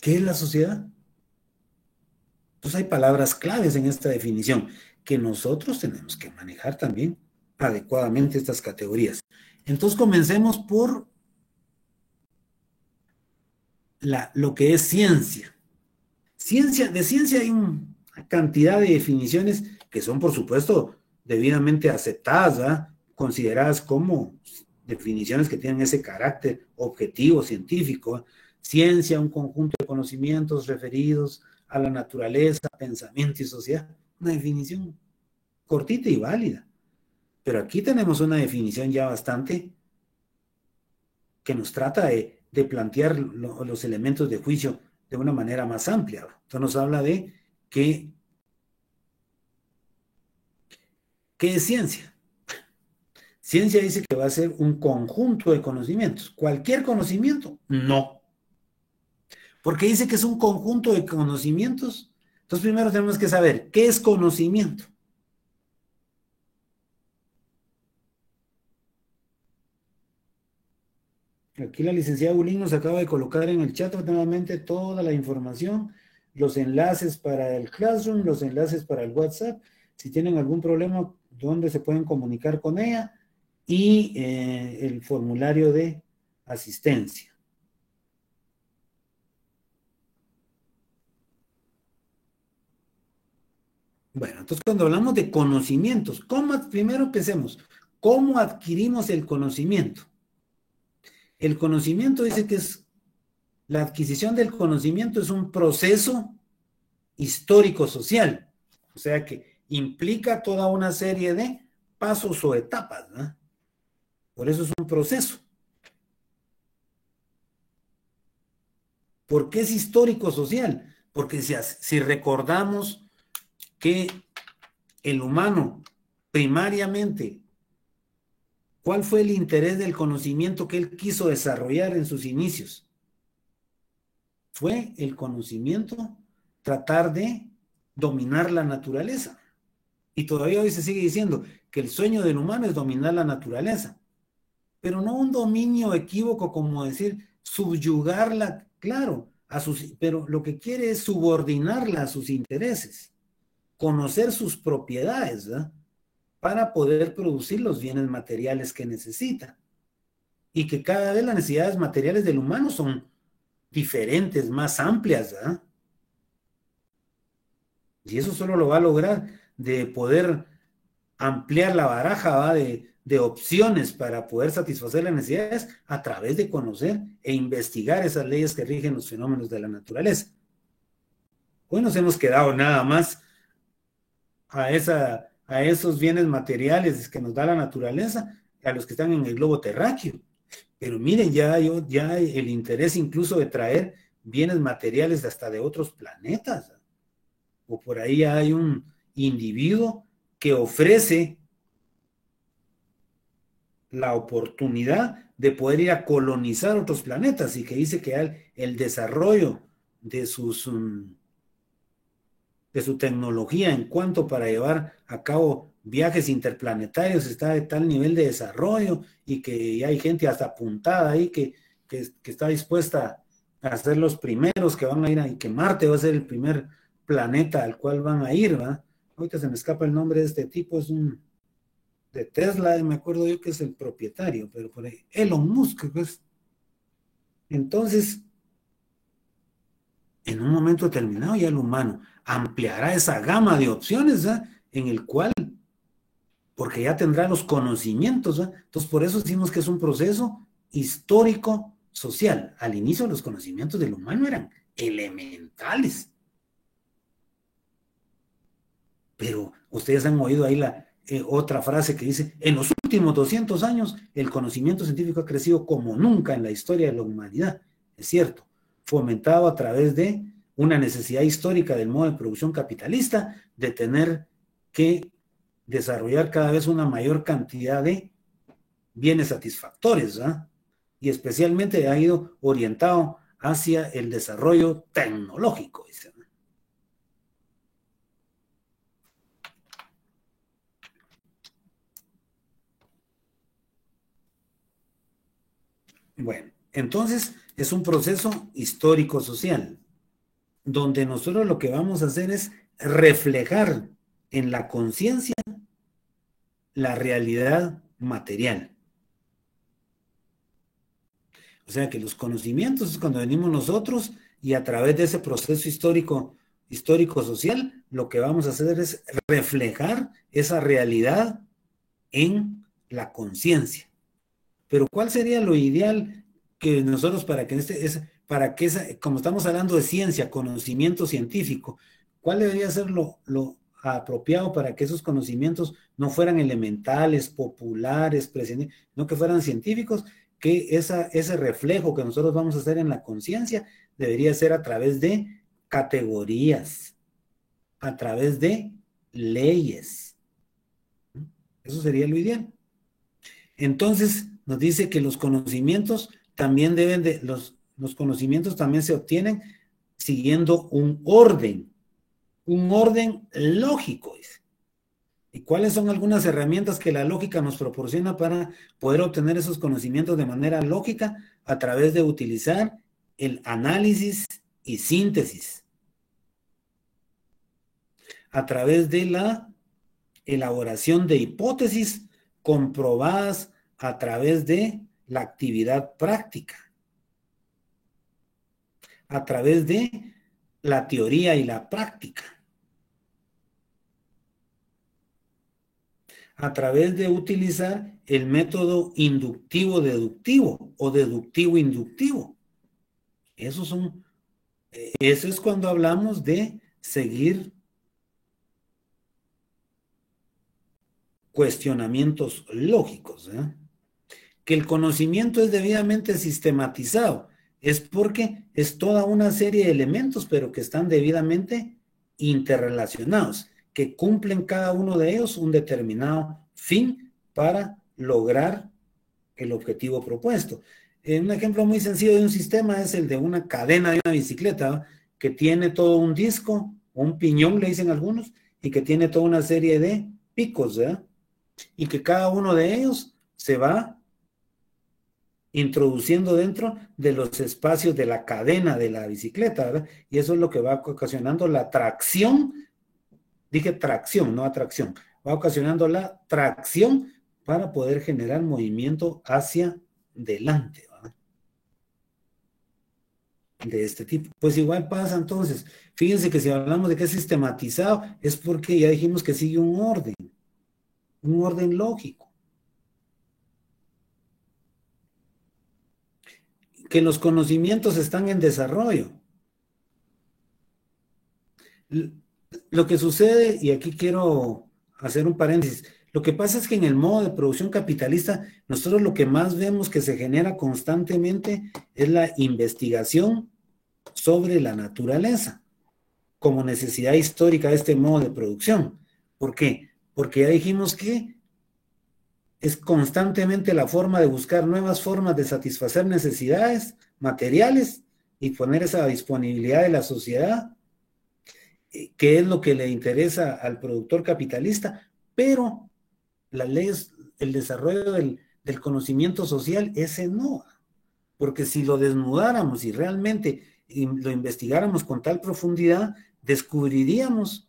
¿Qué es la sociedad? Entonces hay palabras claves en esta definición que nosotros tenemos que manejar también adecuadamente estas categorías. Entonces comencemos por lo que es ciencia. De ciencia hay una cantidad de definiciones que son, por supuesto, debidamente aceptadas, ¿verdad? Consideradas como definiciones que tienen ese carácter objetivo, científico, ¿verdad? Ciencia, un conjunto de conocimientos referidos a la naturaleza, pensamiento y sociedad. Una definición cortita y válida. Pero aquí tenemos una definición ya bastante que nos trata de plantear los elementos de juicio de una manera más amplia. Entonces nos habla de qué es ciencia. Ciencia dice que va a ser un conjunto de conocimientos. ¿Cualquier conocimiento? No. ¿Por qué dice que es un conjunto de conocimientos? Entonces primero tenemos que saber qué es conocimiento. Aquí la licenciada Bulín nos acaba de colocar en el chat nuevamente toda la información, los enlaces para el Classroom, los enlaces para el WhatsApp, si tienen algún problema, dónde se pueden comunicar con ella, y el formulario de asistencia. Bueno, entonces cuando hablamos de conocimientos, primero pensemos, ¿cómo adquirimos el conocimiento? El conocimiento dice que la adquisición del conocimiento es un proceso histórico-social, o sea que implica toda una serie de pasos o etapas, ¿no? Por eso es un proceso. ¿Por qué es histórico-social? Porque si recordamos que el humano primariamente, ¿cuál fue el interés del conocimiento que él quiso desarrollar en sus inicios? Fue el conocimiento, tratar de dominar la naturaleza. Y todavía hoy se sigue diciendo que el sueño del humano es dominar la naturaleza. Pero no un dominio equívoco como decir subyugarla, claro, pero lo que quiere es subordinarla a sus intereses, conocer sus propiedades, ¿verdad? Para poder producir los bienes materiales que necesita. Y que cada vez las necesidades materiales del humano son diferentes, más amplias, ¿verdad? Y eso solo lo va a lograr de poder ampliar la baraja, ¿va? De opciones para poder satisfacer las necesidades a través de conocer e investigar esas leyes que rigen los fenómenos de la naturaleza. Hoy nos hemos quedado nada más a esos bienes materiales que nos da la naturaleza, a los que están en el globo terráqueo. Pero miren, ya el interés incluso de traer bienes materiales hasta de otros planetas. O por ahí hay un individuo que ofrece la oportunidad de poder ir a colonizar otros planetas y que dice que el desarrollo de de su tecnología en cuanto para llevar a cabo viajes interplanetarios está de tal nivel de desarrollo y que hay gente hasta apuntada ahí que está dispuesta a ser los primeros que van a ir y que Marte va a ser el primer planeta al cual van a ir, ¿va? Ahorita se me escapa el nombre de este tipo, es un de Tesla, me acuerdo yo que es el propietario, pero por ahí, Elon Musk, pues. Entonces, en un momento determinado ya el humano ampliará esa gama de opciones, ¿eh? En el cual, porque ya tendrá los conocimientos, ¿eh? Entonces por eso decimos que es un proceso histórico social. Al inicio los conocimientos del humano eran elementales, pero ustedes han oído ahí otra frase que dice, en los últimos 200 años el conocimiento científico ha crecido como nunca en la historia de la humanidad. Es cierto, fomentado a través de una necesidad histórica del modo de producción capitalista de tener que desarrollar cada vez una mayor cantidad de bienes satisfactorios, ¿eh? Y especialmente ha ido orientado hacia el desarrollo tecnológico, dice. Bueno, entonces es un proceso histórico-social, donde nosotros lo que vamos a hacer es reflejar en la conciencia la realidad material. O sea que los conocimientos es cuando venimos nosotros y a través de ese proceso histórico-social, lo que vamos a hacer es reflejar esa realidad en la conciencia. Pero ¿cuál sería lo ideal que nosotros para que como estamos hablando de ciencia, conocimiento científico, cuál debería ser lo apropiado para que esos conocimientos no fueran elementales, populares, no que fueran científicos, que ese reflejo que nosotros vamos a hacer en la conciencia debería ser a través de categorías, a través de leyes. Eso sería lo ideal. Entonces, nos dice que los conocimientos también los conocimientos también se obtienen siguiendo un orden lógico. Dice. ¿Y cuáles son algunas herramientas que la lógica nos proporciona para poder obtener esos conocimientos de manera lógica a través de utilizar el análisis y síntesis? A través de la elaboración de hipótesis comprobadas a través de la actividad práctica, a través de la teoría y la práctica, a través de utilizar el método inductivo-deductivo o deductivo-inductivo. Eso es cuando hablamos de seguir cuestionamientos lógicos, ¿eh? Que el conocimiento es debidamente sistematizado, es porque es toda una serie de elementos, pero que están debidamente interrelacionados, que cumplen cada uno de ellos un determinado fin para lograr el objetivo propuesto. Un ejemplo muy sencillo de un sistema es el de una cadena de una bicicleta, ¿no? Que tiene todo un disco, un piñón, le dicen algunos, y que tiene toda una serie de picos, ¿verdad? Y que cada uno de ellos se va introduciendo dentro de los espacios de la cadena de la bicicleta, ¿verdad? Y eso es lo que va ocasionando la tracción, dije tracción, no atracción, va ocasionando la tracción para poder generar movimiento hacia delante, ¿verdad? De este tipo. Pues igual pasa entonces, fíjense que si hablamos de que es sistematizado, es porque ya dijimos que sigue un orden lógico. Que los conocimientos están en desarrollo. Lo que sucede, y aquí quiero hacer un paréntesis, Lo que pasa es que en el modo de producción capitalista, nosotros lo que más vemos que se genera constantemente es la investigación sobre la naturaleza como necesidad histórica de este modo de producción. ¿Por qué? Porque ya dijimos que es constantemente la forma de buscar nuevas formas de satisfacer necesidades materiales y poner esa disponibilidad de la sociedad, que es lo que le interesa al productor capitalista, pero las leyes, el desarrollo del conocimiento social, ese no, porque si lo desnudáramos y realmente lo investigáramos con tal profundidad, descubriríamos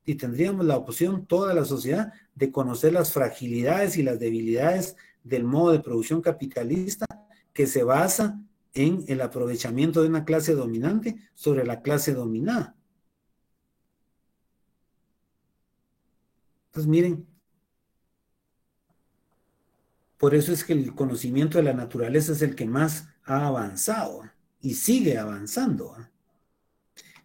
y tendríamos la opción, toda la sociedad, de conocer las fragilidades y las debilidades del modo de producción capitalista que se basa en el aprovechamiento de una clase dominante sobre la clase dominada. Entonces, miren, por eso es que el conocimiento de la naturaleza es el que más ha avanzado y sigue avanzando.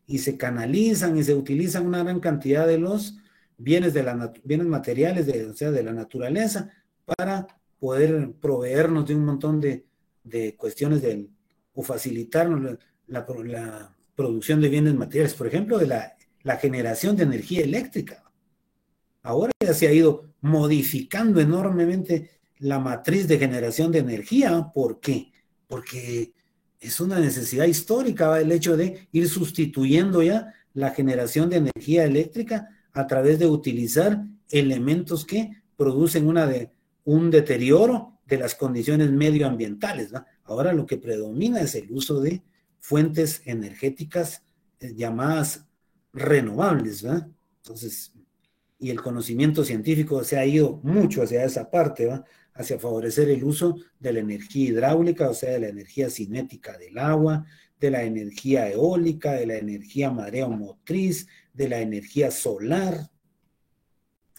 Y se canalizan y se utilizan una gran cantidad de los bienes, bienes materiales, o sea, de la naturaleza, para poder proveernos de un montón de cuestiones o facilitarnos la producción de bienes materiales. Por ejemplo, de la generación de energía eléctrica. Ahora ya se ha ido modificando enormemente la matriz de generación de energía. ¿Por qué? Porque es una necesidad histórica el hecho de ir sustituyendo ya la generación de energía eléctrica a través de utilizar elementos que producen un deterioro de las condiciones medioambientales, ¿no? Ahora lo que predomina es el uso de fuentes energéticas llamadas renovables, ¿verdad? Entonces, y el conocimiento científico se ha ido mucho hacia esa parte, ¿va? Hacia favorecer el uso de la energía hidráulica, o sea, de la energía cinética del agua, de la energía eólica, de la energía mareomotriz, de la energía solar,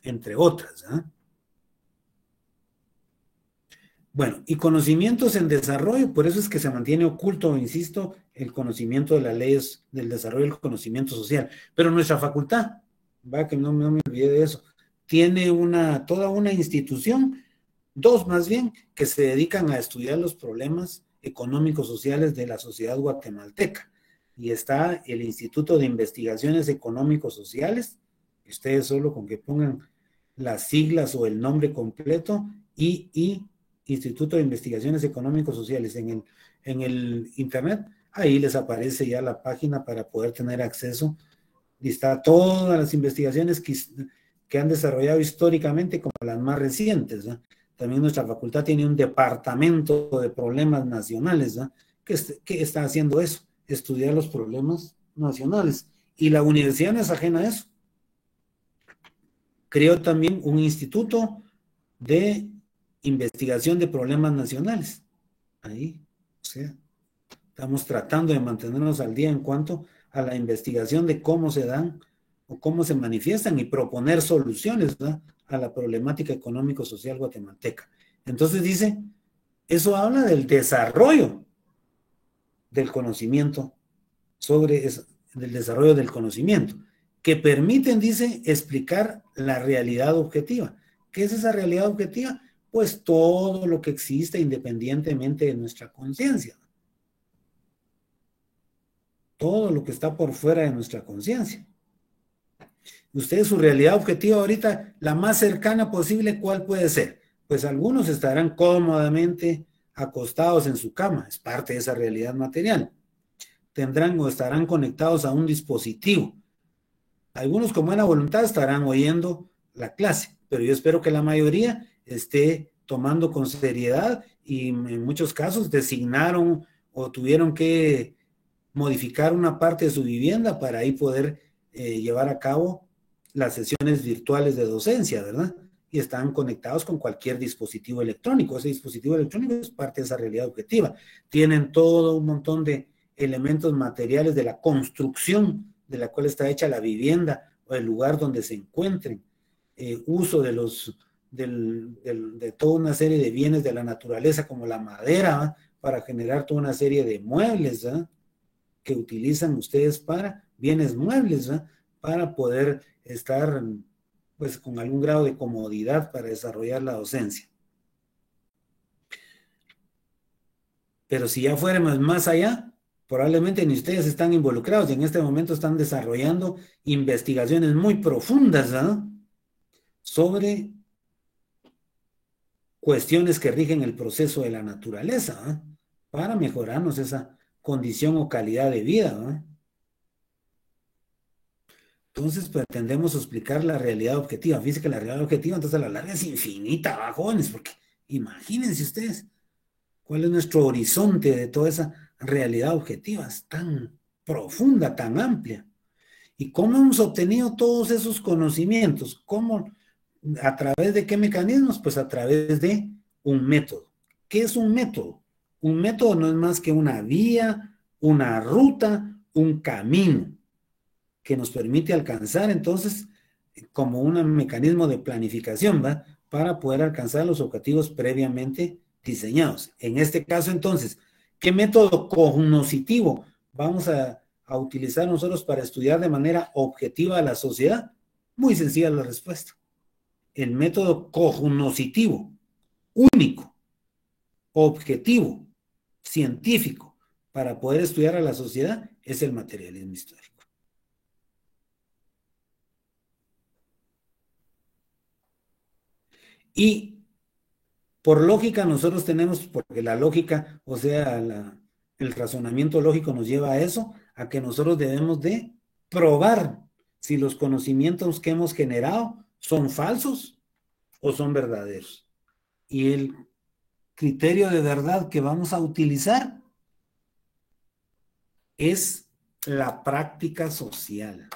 entre otras, ¿eh? Bueno, y conocimientos en desarrollo, por eso es que se mantiene oculto, insisto, el conocimiento de las leyes del desarrollo del conocimiento social. Pero nuestra facultad, va, que no me olvidé de eso, tiene toda una institución, dos más bien, que se dedican a estudiar los problemas económicos sociales de la sociedad guatemalteca. Y está el Instituto de Investigaciones Económicos Sociales, ustedes solo con que pongan las siglas o el nombre completo, y Instituto de Investigaciones Económicos Sociales en el internet, ahí les aparece ya la página para poder tener acceso y está todas las investigaciones que han desarrollado históricamente como las más recientes, ¿no? También nuestra facultad tiene un departamento de problemas nacionales, ¿no? que está haciendo eso, estudiar los problemas nacionales, y la universidad no es ajena a eso. Creó también un instituto de investigación de problemas nacionales. Ahí, o sea, estamos tratando de mantenernos al día en cuanto a la investigación de cómo se dan o cómo se manifiestan y proponer soluciones, ¿verdad?, a la problemática económico-social guatemalteca. Entonces dice, eso habla del desarrollo del conocimiento, del desarrollo del conocimiento, que permiten, dice, explicar la realidad objetiva. ¿Qué es esa realidad objetiva? Pues todo lo que existe independientemente de nuestra conciencia. Todo lo que está por fuera de nuestra conciencia. Ustedes, su realidad objetiva ahorita, la más cercana posible, ¿cuál puede ser? Pues algunos estarán cómodamente acostados en su cama, es parte de esa realidad material. Tendrán o estarán conectados a un dispositivo. Algunos con buena voluntad estarán oyendo la clase, pero yo espero que la mayoría esté tomando con seriedad y en muchos casos designaron o tuvieron que modificar una parte de su vivienda para ahí poder llevar a cabo las sesiones virtuales de docencia, ¿verdad? Y están conectados con cualquier dispositivo electrónico. Ese dispositivo electrónico es parte de esa realidad objetiva. Tienen todo un montón de elementos materiales de la construcción de la cual está hecha la vivienda o el lugar donde se encuentren, uso de toda una serie de bienes de la naturaleza como la madera, ¿eh?, para generar toda una serie de muebles, ¿eh?, que utilizan ustedes para bienes muebles, ¿eh?, para poder estar pues con algún grado de comodidad para desarrollar la docencia. Pero si ya fuéramos más allá, probablemente ni ustedes están involucrados y en este momento están desarrollando investigaciones muy profundas, ¿no?, sobre cuestiones que rigen el proceso de la naturaleza, ¿no?, para mejorarnos esa condición o calidad de vida, ¿no? Entonces pretendemos explicar la realidad objetiva. Fíjense que la realidad objetiva, entonces a la larga es infinita, ¿va, jóvenes? Porque imagínense ustedes cuál es nuestro horizonte de toda esa realidad objetiva, es tan profunda, tan amplia. ¿Y cómo hemos obtenido todos esos conocimientos? ¿Cómo? ¿A través de qué mecanismos? Pues a través de un método. ¿Qué es un método? Un método no es más que una vía, una ruta, un camino que nos permite alcanzar entonces como un mecanismo de planificación, ¿va?, para poder alcanzar los objetivos previamente diseñados. En este caso entonces, ¿qué método cognoscitivo vamos a utilizar nosotros para estudiar de manera objetiva a la sociedad? Muy sencilla la respuesta. El método cognoscitivo, único, objetivo, científico, para poder estudiar a la sociedad es el materialismo histórico. Y por lógica nosotros tenemos, porque la lógica, o sea, el razonamiento lógico nos lleva a eso, a que nosotros debemos de probar si los conocimientos que hemos generado son falsos o son verdaderos. Y el criterio de verdad que vamos a utilizar es la práctica social.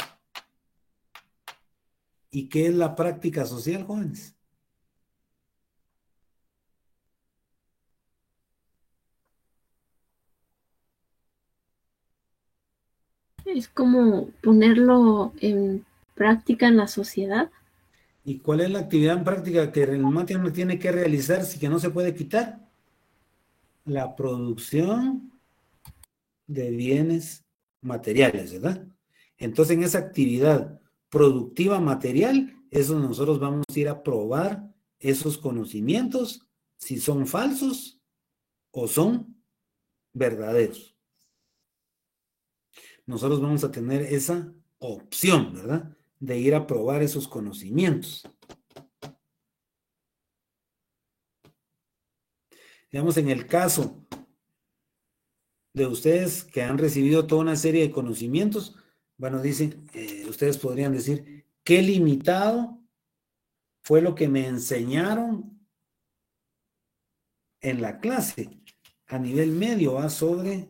¿Y qué es la práctica social, jóvenes? Es como ponerlo en práctica en la sociedad. ¿Y cuál es la actividad en práctica que el máquina tiene que realizar si que no se puede quitar? La producción de bienes materiales, ¿verdad? Entonces, en esa actividad productiva material, eso nosotros vamos a ir a probar esos conocimientos, si son falsos o son verdaderos. Nosotros vamos a tener esa opción, ¿verdad?, de ir a probar esos conocimientos. Digamos, en el caso de ustedes que han recibido toda una serie de conocimientos, bueno, dicen, ustedes podrían decir, qué limitado fue lo que me enseñaron en la clase a nivel medio, ¿va?, sobre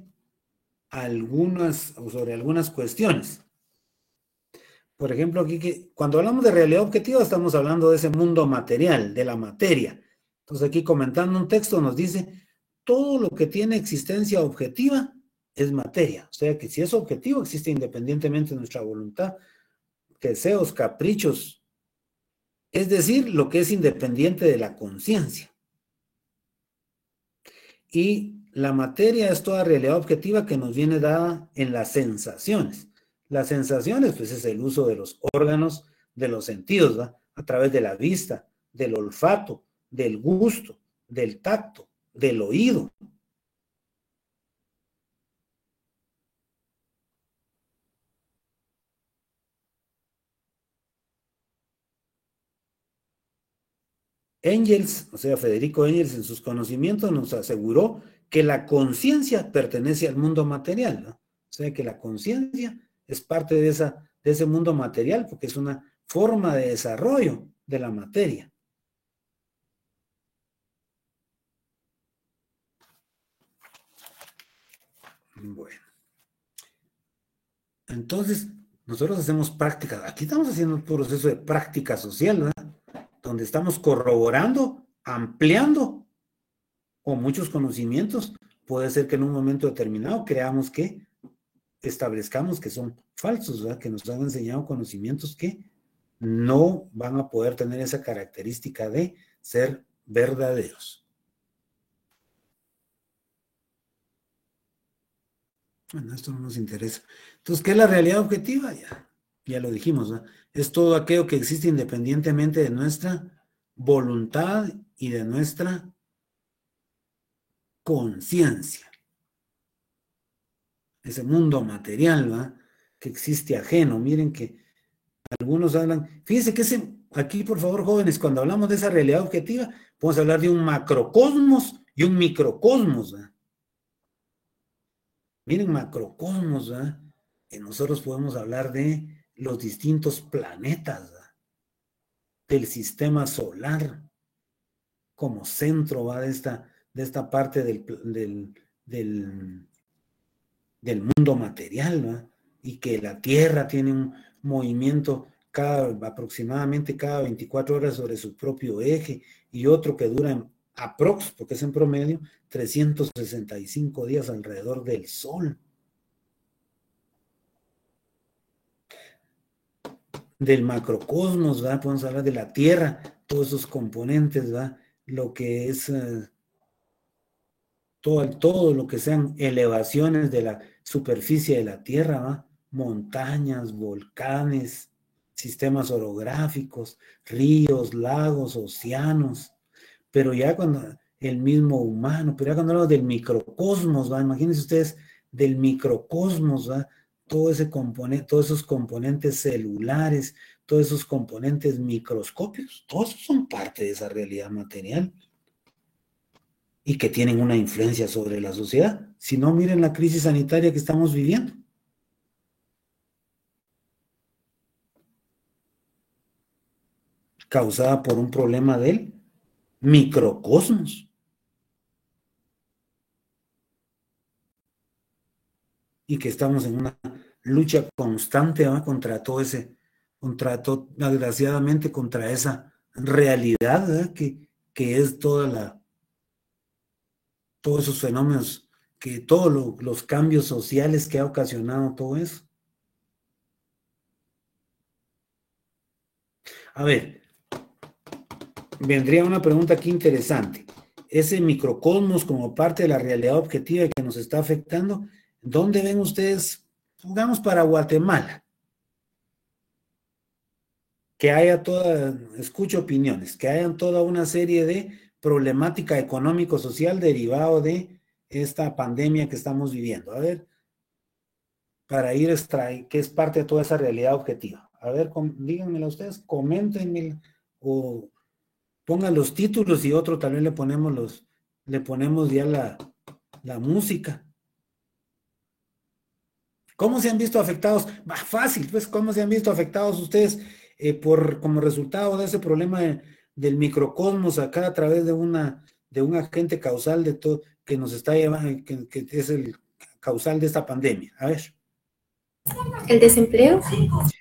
algunas cuestiones. Por ejemplo, aquí que cuando hablamos de realidad objetiva estamos hablando de ese mundo material, de la materia. Entonces aquí comentando un texto nos dice, todo lo que tiene existencia objetiva es materia. O sea que si es objetivo existe independientemente de nuestra voluntad, deseos, caprichos. Es decir, lo que es independiente de la conciencia. Y la materia es toda realidad objetiva que nos viene dada en las sensaciones. Las sensaciones, pues, es el uso de los órganos, de los sentidos, ¿va?, a través de la vista, del olfato, del gusto, del tacto, del oído. Engels, o sea, Federico Engels, en sus conocimientos nos aseguró que la conciencia pertenece al mundo material, ¿no? O sea, que la conciencia es parte de ese mundo material porque es una forma de desarrollo de la materia. Bueno, entonces nosotros hacemos práctica. Aquí estamos haciendo un proceso de práctica social, ¿verdad?, donde estamos corroborando, ampliando con muchos conocimientos. Puede ser que en un momento determinado creamos que establezcamos que son falsos, ¿verdad?, que nos han enseñado conocimientos que no van a poder tener esa característica de ser verdaderos. Bueno, esto no nos interesa. Entonces, ¿qué es la realidad objetiva? Ya lo dijimos, ¿verdad? es todo aquello que existe independientemente de nuestra voluntad y de nuestra conciencia. Ese mundo material, ¿va? Que existe ajeno. Miren que algunos hablan, fíjense que aquí por favor jóvenes, cuando hablamos de esa realidad objetiva, podemos hablar de un macrocosmos y un microcosmos, ¿va? Miren, macrocosmos, ¿va? Nosotros podemos hablar de los distintos planetas, ¿va? Del sistema solar como centro, ¿va? De esta parte del mundo material, ¿va? Y que la Tierra tiene un movimiento aproximadamente cada 24 horas sobre su propio eje y otro que dura porque es en promedio 365 días alrededor del Sol. Del macrocosmos, ¿va? Podemos hablar de la Tierra, todos esos componentes, ¿va? Lo que es todo lo que sean elevaciones de la superficie de la Tierra, ¿va? Montañas, volcanes, sistemas orográficos, ríos, lagos, océanos, pero ya cuando el mismo humano, pero ya cuando hablamos del microcosmos, ¿va? Imagínense ustedes del microcosmos, ¿va? Todo ese componente, todos esos componentes celulares, todos esos componentes microscópicos, todos son parte de esa realidad material y que tienen una influencia sobre la sociedad. Si no, miren la crisis sanitaria que estamos viviendo. Causada por un problema del microcosmos. Y que estamos en una lucha constante, ¿va? Desgraciadamente, contra esa realidad, ¿verdad? Que es todos esos fenómenos, todos los cambios sociales que ha ocasionado todo eso. A ver, vendría una pregunta aquí interesante. Ese microcosmos como parte de la realidad objetiva que nos está afectando, ¿dónde ven ustedes, jugamos para Guatemala? Que haya escucho opiniones, que hayan toda una serie de problemática económico-social derivado de esta pandemia que estamos viviendo. A ver, para ir que es parte de toda esa realidad objetiva. A ver, díganmela ustedes, coméntenme o pongan los títulos y otro también le ponemos ya la música. ¿Cómo se han visto afectados? Fácil, pues, ¿cómo se han visto afectados ustedes como resultado de ese problema del microcosmos acá a través de un agente causal de todo que nos está llevando, que es el causal de esta pandemia? A ver. ¿El desempleo?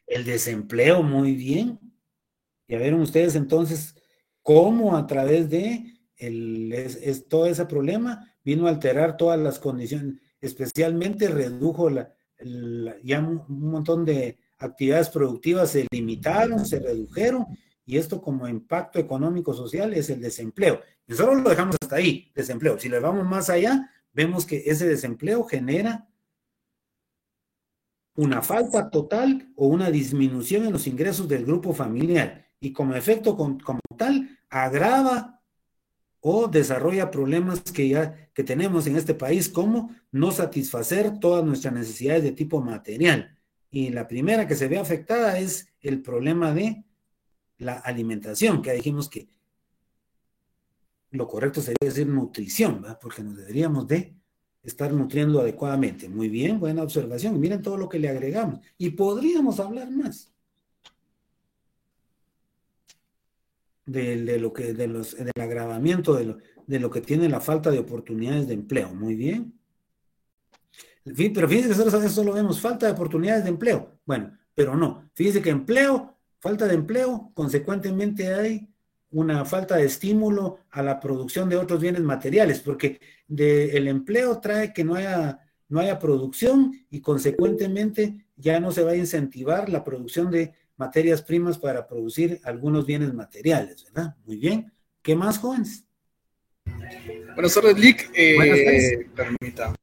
El desempleo, muy bien. Ya vieron ustedes entonces cómo a través de todo ese problema vino a alterar todas las condiciones, especialmente redujo ya un montón de actividades productivas se limitaron, se redujeron, y esto como impacto económico social es el desempleo. Nosotros lo dejamos hasta ahí, desempleo. Si le vamos más allá, vemos que ese desempleo genera una falta total o una disminución en los ingresos del grupo familiar y como efecto como tal agrava o desarrolla problemas que tenemos en este país, como no satisfacer todas nuestras necesidades de tipo material. Y la primera que se ve afectada es el problema de la alimentación, que dijimos que lo correcto sería decir nutrición, ¿verdad? Porque nos deberíamos de estar nutriendo adecuadamente. Muy bien, buena observación. Miren todo lo que le agregamos. Y podríamos hablar más del agravamiento de lo que tiene la falta de oportunidades de empleo. Muy bien. Pero fíjense que nosotros solo vemos falta de oportunidades de empleo. Bueno, pero no. Fíjense que falta de empleo, consecuentemente hay una falta de estímulo a la producción de otros bienes materiales, porque el empleo trae que no haya producción y consecuentemente ya no se va a incentivar la producción de materias primas para producir algunos bienes materiales, ¿verdad? Muy bien. ¿Qué más, jóvenes? Buenas tardes, Lick. Buenas tardes. Permita.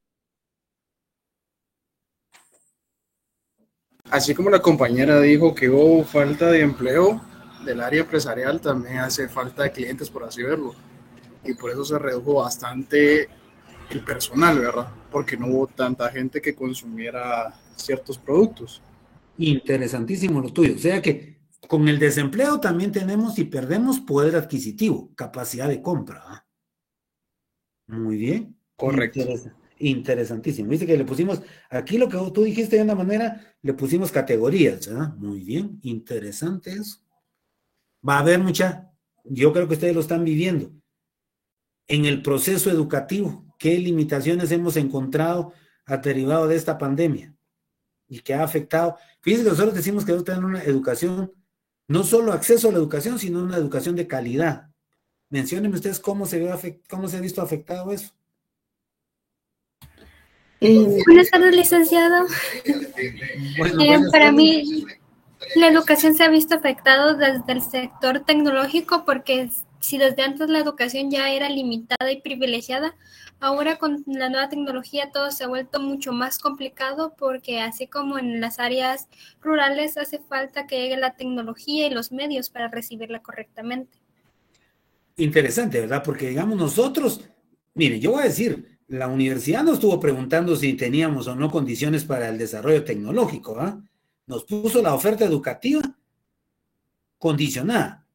así como la compañera dijo que hubo falta de empleo del área empresarial, también hace falta de clientes, por así verlo. Y por eso se redujo bastante el personal, ¿verdad? Porque no hubo tanta gente que consumiera ciertos productos. Interesantísimo lo tuyo. O sea que con el desempleo también tenemos y perdemos poder adquisitivo, capacidad de compra. ¿Ah? Muy bien. Correcto. Interesantísimo. Dice que le pusimos, aquí lo que tú dijiste de una manera, le pusimos categorías, ¿verdad? Muy bien, interesante eso. Va a haber yo creo que ustedes lo están viviendo. En el proceso educativo, ¿qué limitaciones hemos encontrado derivado de esta pandemia? Y que ha afectado. Fíjense que nosotros decimos que debemos tener una educación, no solo acceso a la educación, sino una educación de calidad. Menciónenme ustedes cómo se ha visto afectado eso. Buenas tardes, licenciado. Para mí, la educación se ha visto afectada desde el sector tecnológico, porque si desde antes la educación ya era limitada y privilegiada, ahora con la nueva tecnología todo se ha vuelto mucho más complicado, porque así como en las áreas rurales hace falta que llegue la tecnología y los medios para recibirla correctamente. Interesante, ¿verdad? Porque digamos nosotros, mire, yo voy a decir, la universidad nos estuvo preguntando si teníamos o no condiciones para el desarrollo tecnológico, ¿ah? Nos puso la oferta educativa condicionada.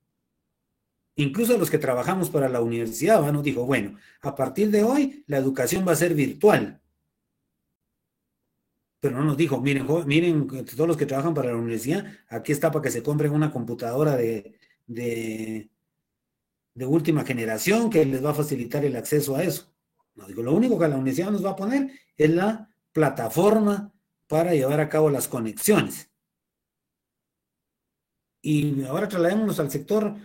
Incluso los que trabajamos para la universidad, ¿va? Nos dijo, bueno, a partir de hoy la educación va a ser virtual. Pero no nos dijo, miren, todos los que trabajan para la universidad, aquí está para que se compren una computadora de última generación que les va a facilitar el acceso a eso. No, digo, lo único que la universidad nos va a poner es la plataforma para llevar a cabo las conexiones. Y ahora trasladémonos al sector,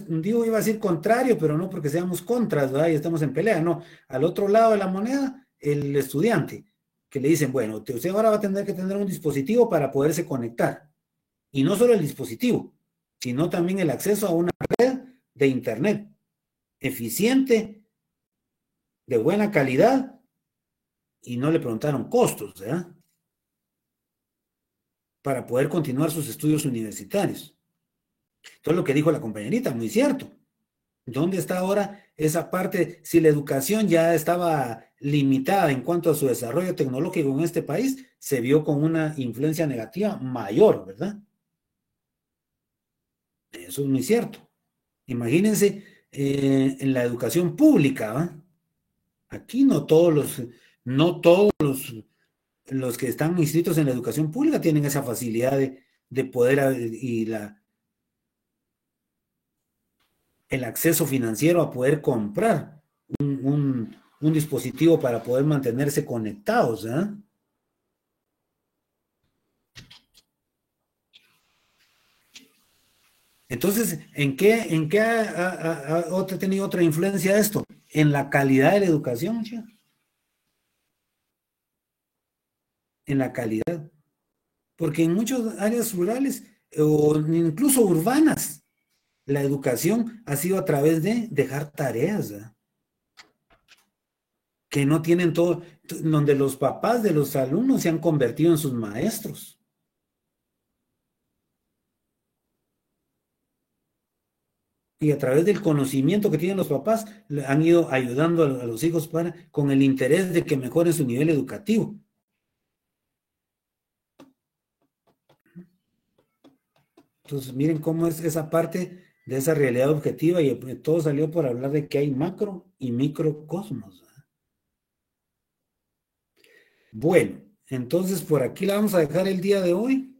digo, iba a decir contrario, pero no porque seamos contras, ¿verdad? Y estamos en pelea, no. Al otro lado de la moneda, el estudiante, que le dicen, bueno, usted ahora va a tener que tener un dispositivo para poderse conectar. Y no solo el dispositivo, sino también el acceso a una red de internet eficiente, de buena calidad, y no le preguntaron costos, ¿verdad? Para poder continuar sus estudios universitarios. Entonces lo que dijo la compañerita, muy cierto. ¿Dónde está ahora esa parte? Si la educación ya estaba limitada en cuanto a su desarrollo tecnológico en este país, se vio con una influencia negativa mayor, ¿verdad? Eso es muy cierto. Imagínense en la educación pública, ¿va? Aquí no todos los que están inscritos en la educación pública tienen esa facilidad de poder y el acceso financiero a poder comprar un dispositivo para poder mantenerse conectados, ¿eh? Entonces, ¿en qué ha tenido otra influencia esto? En la calidad de la educación, ¿sí? En la calidad. Porque en muchas áreas rurales o incluso urbanas, la educación ha sido a través de dejar tareas, ¿verdad? Que no tienen todo, donde los papás de los alumnos se han convertido en sus maestros. Y a través del conocimiento que tienen los papás, han ido ayudando a los hijos con el interés de que mejoren su nivel educativo. Entonces, miren cómo es esa parte de esa realidad objetiva, y todo salió por hablar de que hay macro y microcosmos. Bueno, entonces por aquí la vamos a dejar el día de hoy.